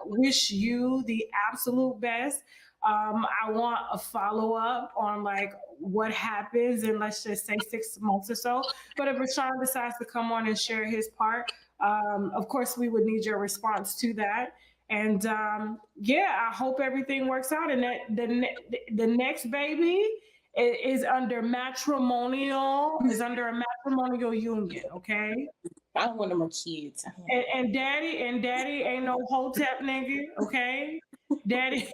wish you the absolute best. I want a follow-up on like what happens in, let's just say, 6 months or so. But if Rashawn decides to come on and share his part, of course, we would need your response to that. And I hope everything works out. And that the next baby is under a matrimonial union. Okay. I don't want no more kids. And daddy ain't no hotep nigga. Okay. Daddy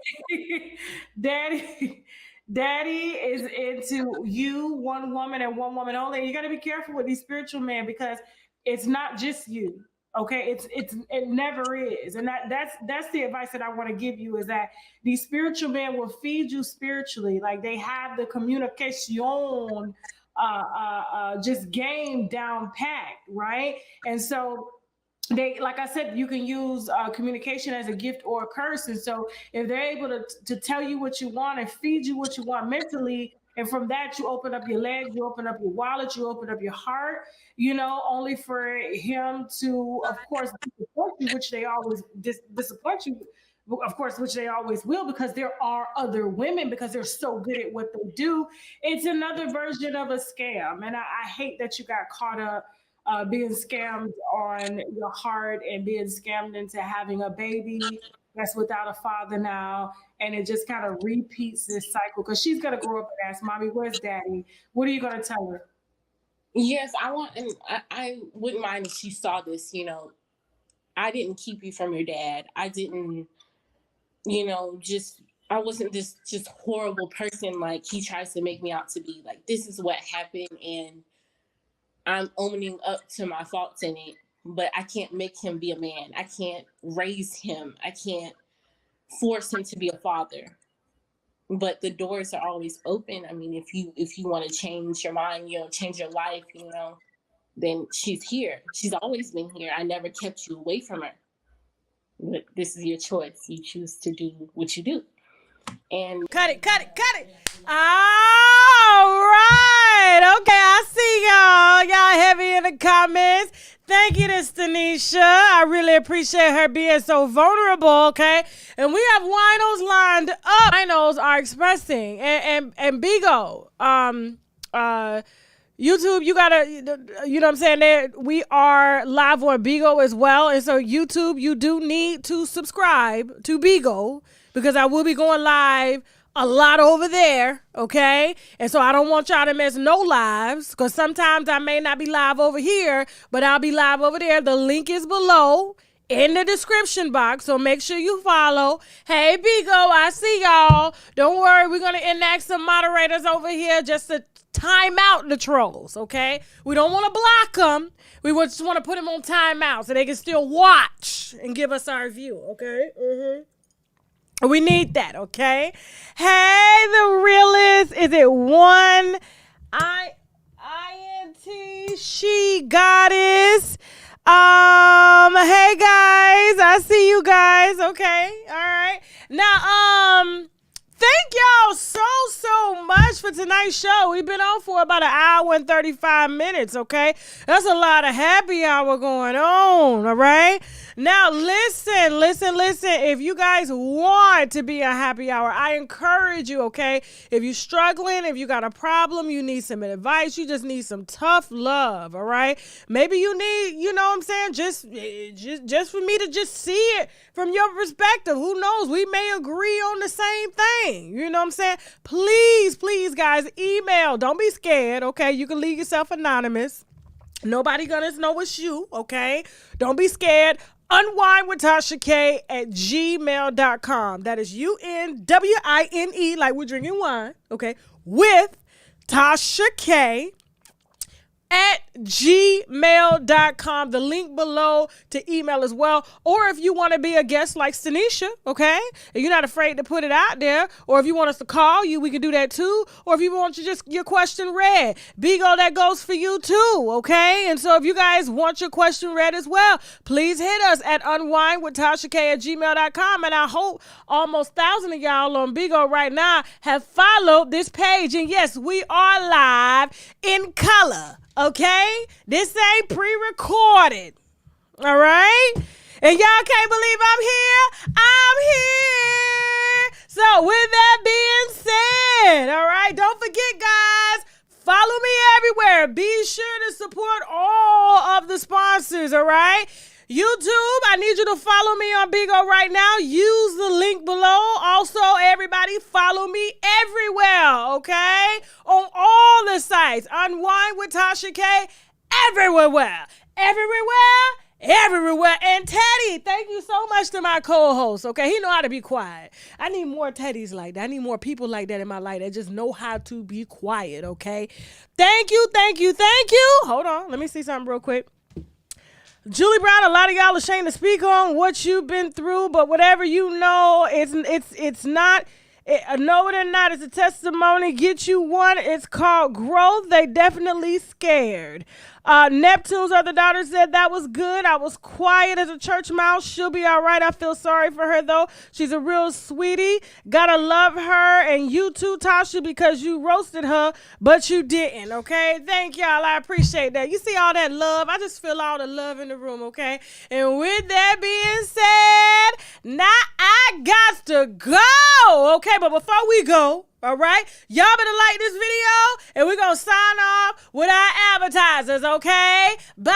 is into you, one woman and one woman only. You got to be careful with these spiritual men, because it's not just you. Okay, it never is. And that's the advice that I want to give you, is that these spiritual men will feed you spiritually. Like, they have the communication just game down packed, right? And so they, like I said, you can use communication as a gift or a curse. And so if they're able to tell you what you want and feed you what you want mentally, and from that, you open up your legs, you open up your wallet, you open up your heart, only for him to, of course, disappoint you, which they always disappoint you, of course, which they always will, because there are other women, because they're so good at what they do. It's another version of a scam. And I hate that you got caught up being scammed on your heart and being scammed into having a baby that's without a father now. And it just kind of repeats this cycle, because she's going to grow up and ask, "Mommy, where's daddy?" What are you going to tell her? Yes, I wouldn't mind if she saw this. I didn't keep you from your dad. I didn't, I wasn't this just horrible person like he tries to make me out to be. Like, this is what happened, and I'm owning up to my faults in it, but I can't make him be a man. I can't raise him. I can't force him to be a father. But the doors are always open. I mean, if you want to change your mind, change your life, then she's here. She's always been here. I never kept you away from her. But this is your choice. You choose to do what you do. And cut it. All right. Okay, I see y'all. Y'all heavy in the comments. Thank you to Stanisha. I really appreciate her being so vulnerable, okay? And we have winos lined up. Winos are expressing. And Bigo, YouTube, you gotta, you know what I'm saying? We are live on Bigo as well. And so YouTube, you do need to subscribe to Bigo because I will be going live a lot over there, okay? And so I don't want y'all to miss no lives because sometimes I may not be live over here, but I'll be live over there. The link is below in the description box, so make sure you follow. Hey, Bigo, I see y'all. Don't worry, we're going to enact some moderators over here just to time out the trolls, okay? We don't want to block them. We just want to put them on timeout so they can still watch and give us our view, okay? We need that, okay? Hey, the realest. Is it one INT she goddess? Hey guys, I see you guys. Okay, all right. Now, thank y'all so much for tonight's show. We've been on for about an hour and 35 minutes, okay? That's a lot of happy hour going on, all right? Now, listen. If you guys want to be a happy hour, I encourage you, okay? If you're struggling, if you got a problem, you need some advice, you just need some tough love, all right? Maybe you need, you know what I'm saying, just for me to just see it from your perspective. Who knows? We may agree on the same thing. You know what I'm saying? Please, guys, email. Don't be scared, okay? You can leave yourself anonymous. Nobody gonna know it's you, okay? Don't be scared. UNWINEWITHTASHAK@gmail.com. That is UNWINE, like we're drinking wine, okay? With Tasha K @gmail.com. The link below to email as well. Or if you want to be a guest like Stanisha, okay? And you're not afraid to put it out there. Or if you want us to call you, we can do that too. Or if you want your question read, Bigo, that goes for you too, okay? And so if you guys want your question read as well, please hit us at unwinewithtashak@gmail.com. And I hope almost 1,000 of y'all on Bigo right now have followed this page. And yes, we are live in color. Okay? This ain't pre-recorded. All right? And y'all can't believe I'm here? I'm here. So with that being said, all right, don't forget, guys, follow me everywhere. Be sure to support all of the sponsors, all right? YouTube, I need you to follow me on Bigo right now. Use the link below. Also, everybody, follow me everywhere, okay? On all the sites. Unwind with Tasha K. Everywhere. And Teddy, thank you so much to my co-host, okay? He know how to be quiet. I need more Teddys like that. I need more people like that in my life that just know how to be quiet, okay? Thank you. Hold on. Let me see something real quick. Julie Brown, a lot of y'all ashamed to speak on what you've been through, but whatever you know, it's not, know it or not, it's a testimony. Get you one. It's called Growth. They definitely scared. Neptune's other daughter said that was good. I was quiet as a church mouse. She'll be all right. I feel sorry for her, though. She's a real sweetie. Gotta love her. And you too, Tasha, because you roasted her, but you didn't, okay? Thank y'all. I appreciate that. You see all that love? I just feel all the love in the room, okay? And with that being said, now I got to go, okay? But before we go, all right, y'all better like this video, and we're going to sign off with our advertisers, okay? Bye.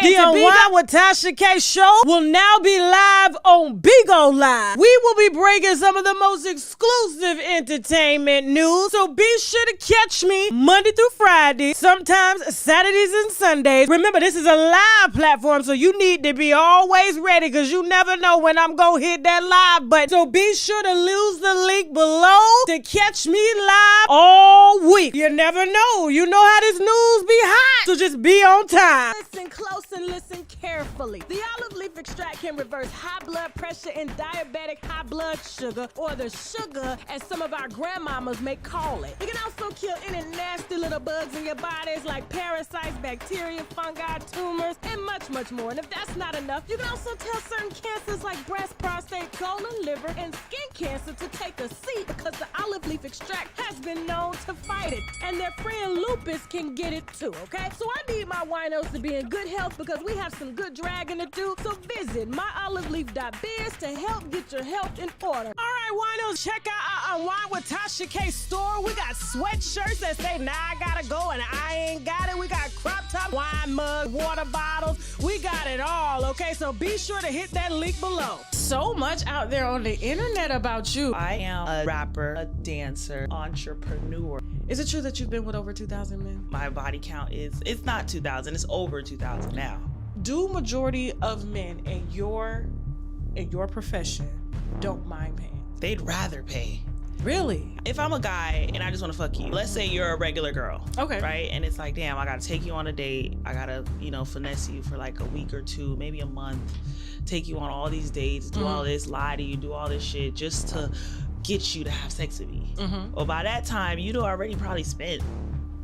The Unwind with Tasha K show will now be live on Bigo Live. We will be bringing some of the most exclusive entertainment news, so be sure to catch me Monday through Friday, sometimes Saturdays and Sundays. Remember, this is a live platform, so you need to be always ready because you never know when I'm going to hit that live button. So be sure to use the link below to catch me live all week. You never know. You know how this news be hot. So just be on time. Listen close and listen carefully. The olive leaf extract can reverse high blood pressure and diabetic high blood sugar, or the sugar as some of our grandmamas may call it. It can also kill any nasty little bugs in your bodies like parasites, bacteria, fungi, tumors, and much more. And if that's not enough, you can also tell certain cancers like breast, prostate, colon, liver, and skin cancer to take a seat because the olive leaf extract has been known to fight it. And their friend lupus can get it too, okay? So I need my winos to be in good health because we have some good dragging to do. So visit myoliveleaf.biz to help get your health in order. All right, winos, check out our Unwine with Tasha store. We got sweatshirts that say, nah, I gotta go and I ain't got it. We got crop top, wine mug, water bottles. We got it all, okay? So be sure to hit that link below. So much out there on the internet about you. I am a rapper, a dancer, entrepreneur. Is it true that you've been with over 2,000 men? My body count it's not 2,000, it's over 2,000 now. Do majority of men in your profession don't mind paying? They'd rather pay. Really? If I'm a guy and I just want to fuck you, let's say you're a regular girl. Okay. Right? And it's like, damn, I gotta take you on a date. I gotta, finesse you for like a week or two, maybe a month, take you on all these dates, do all this, lie to you, do all this shit just to get you to have sex with me. Well, by that time, you'd already probably spent,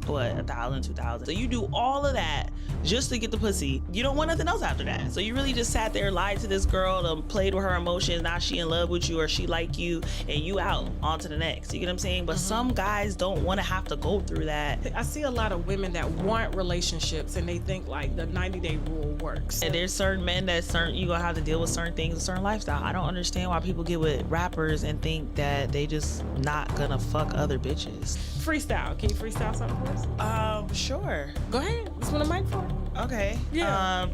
what, 1,000, 2,000. So you do all of that just to get the pussy. You don't want nothing else after that. So you really just sat there, lied to this girl, played with her emotions. Now she in love with you or she like you, and you out on to the next. You get what I'm saying? But some guys don't want to have to go through that. I see a lot of women that want relationships and they think like the 90-day rule works. And there's certain men that you gonna have to deal with certain things, a certain lifestyle. I don't understand why people get with rappers and think that they just not gonna fuck other bitches. Freestyle. Can you freestyle something for us? Sure. Go ahead. That's what I mic for. Okay. Yeah.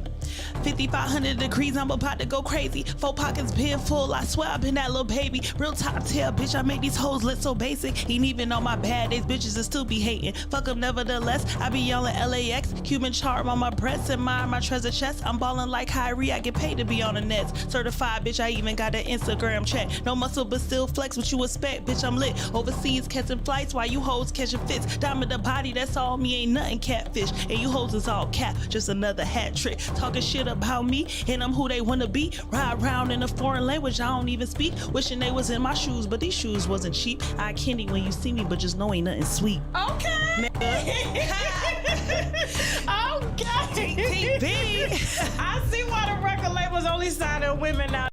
5,500 degrees, I'm about to go crazy. 4 pockets been full, I swear I've been that little baby. Real top tail, bitch, I make these hoes look so basic. Ain't even on my bad days, bitches will still be hating. Fuck them nevertheless, I be yelling LAX. Cuban charm on my breasts and my treasure chest. I'm ballin' like Kyrie, I get paid to be on the nets. Certified, bitch, I even got an Instagram check. No muscle, but still flex, what you expect, bitch, I'm lit. Overseas catching flights while you hoes catching fits. Diamond the body, that's all me, ain't nothing catfish. And you hoes is all cap, just another hat trick. Talking shit about me, and I'm who they wanna be. Ride around in a foreign language I don't even speak. Wishing they was in my shoes, but these shoes wasn't cheap. I candy when you see me, but just know ain't nothing sweet. Okay. Okay. TTB. I see why the record labels only signing women now.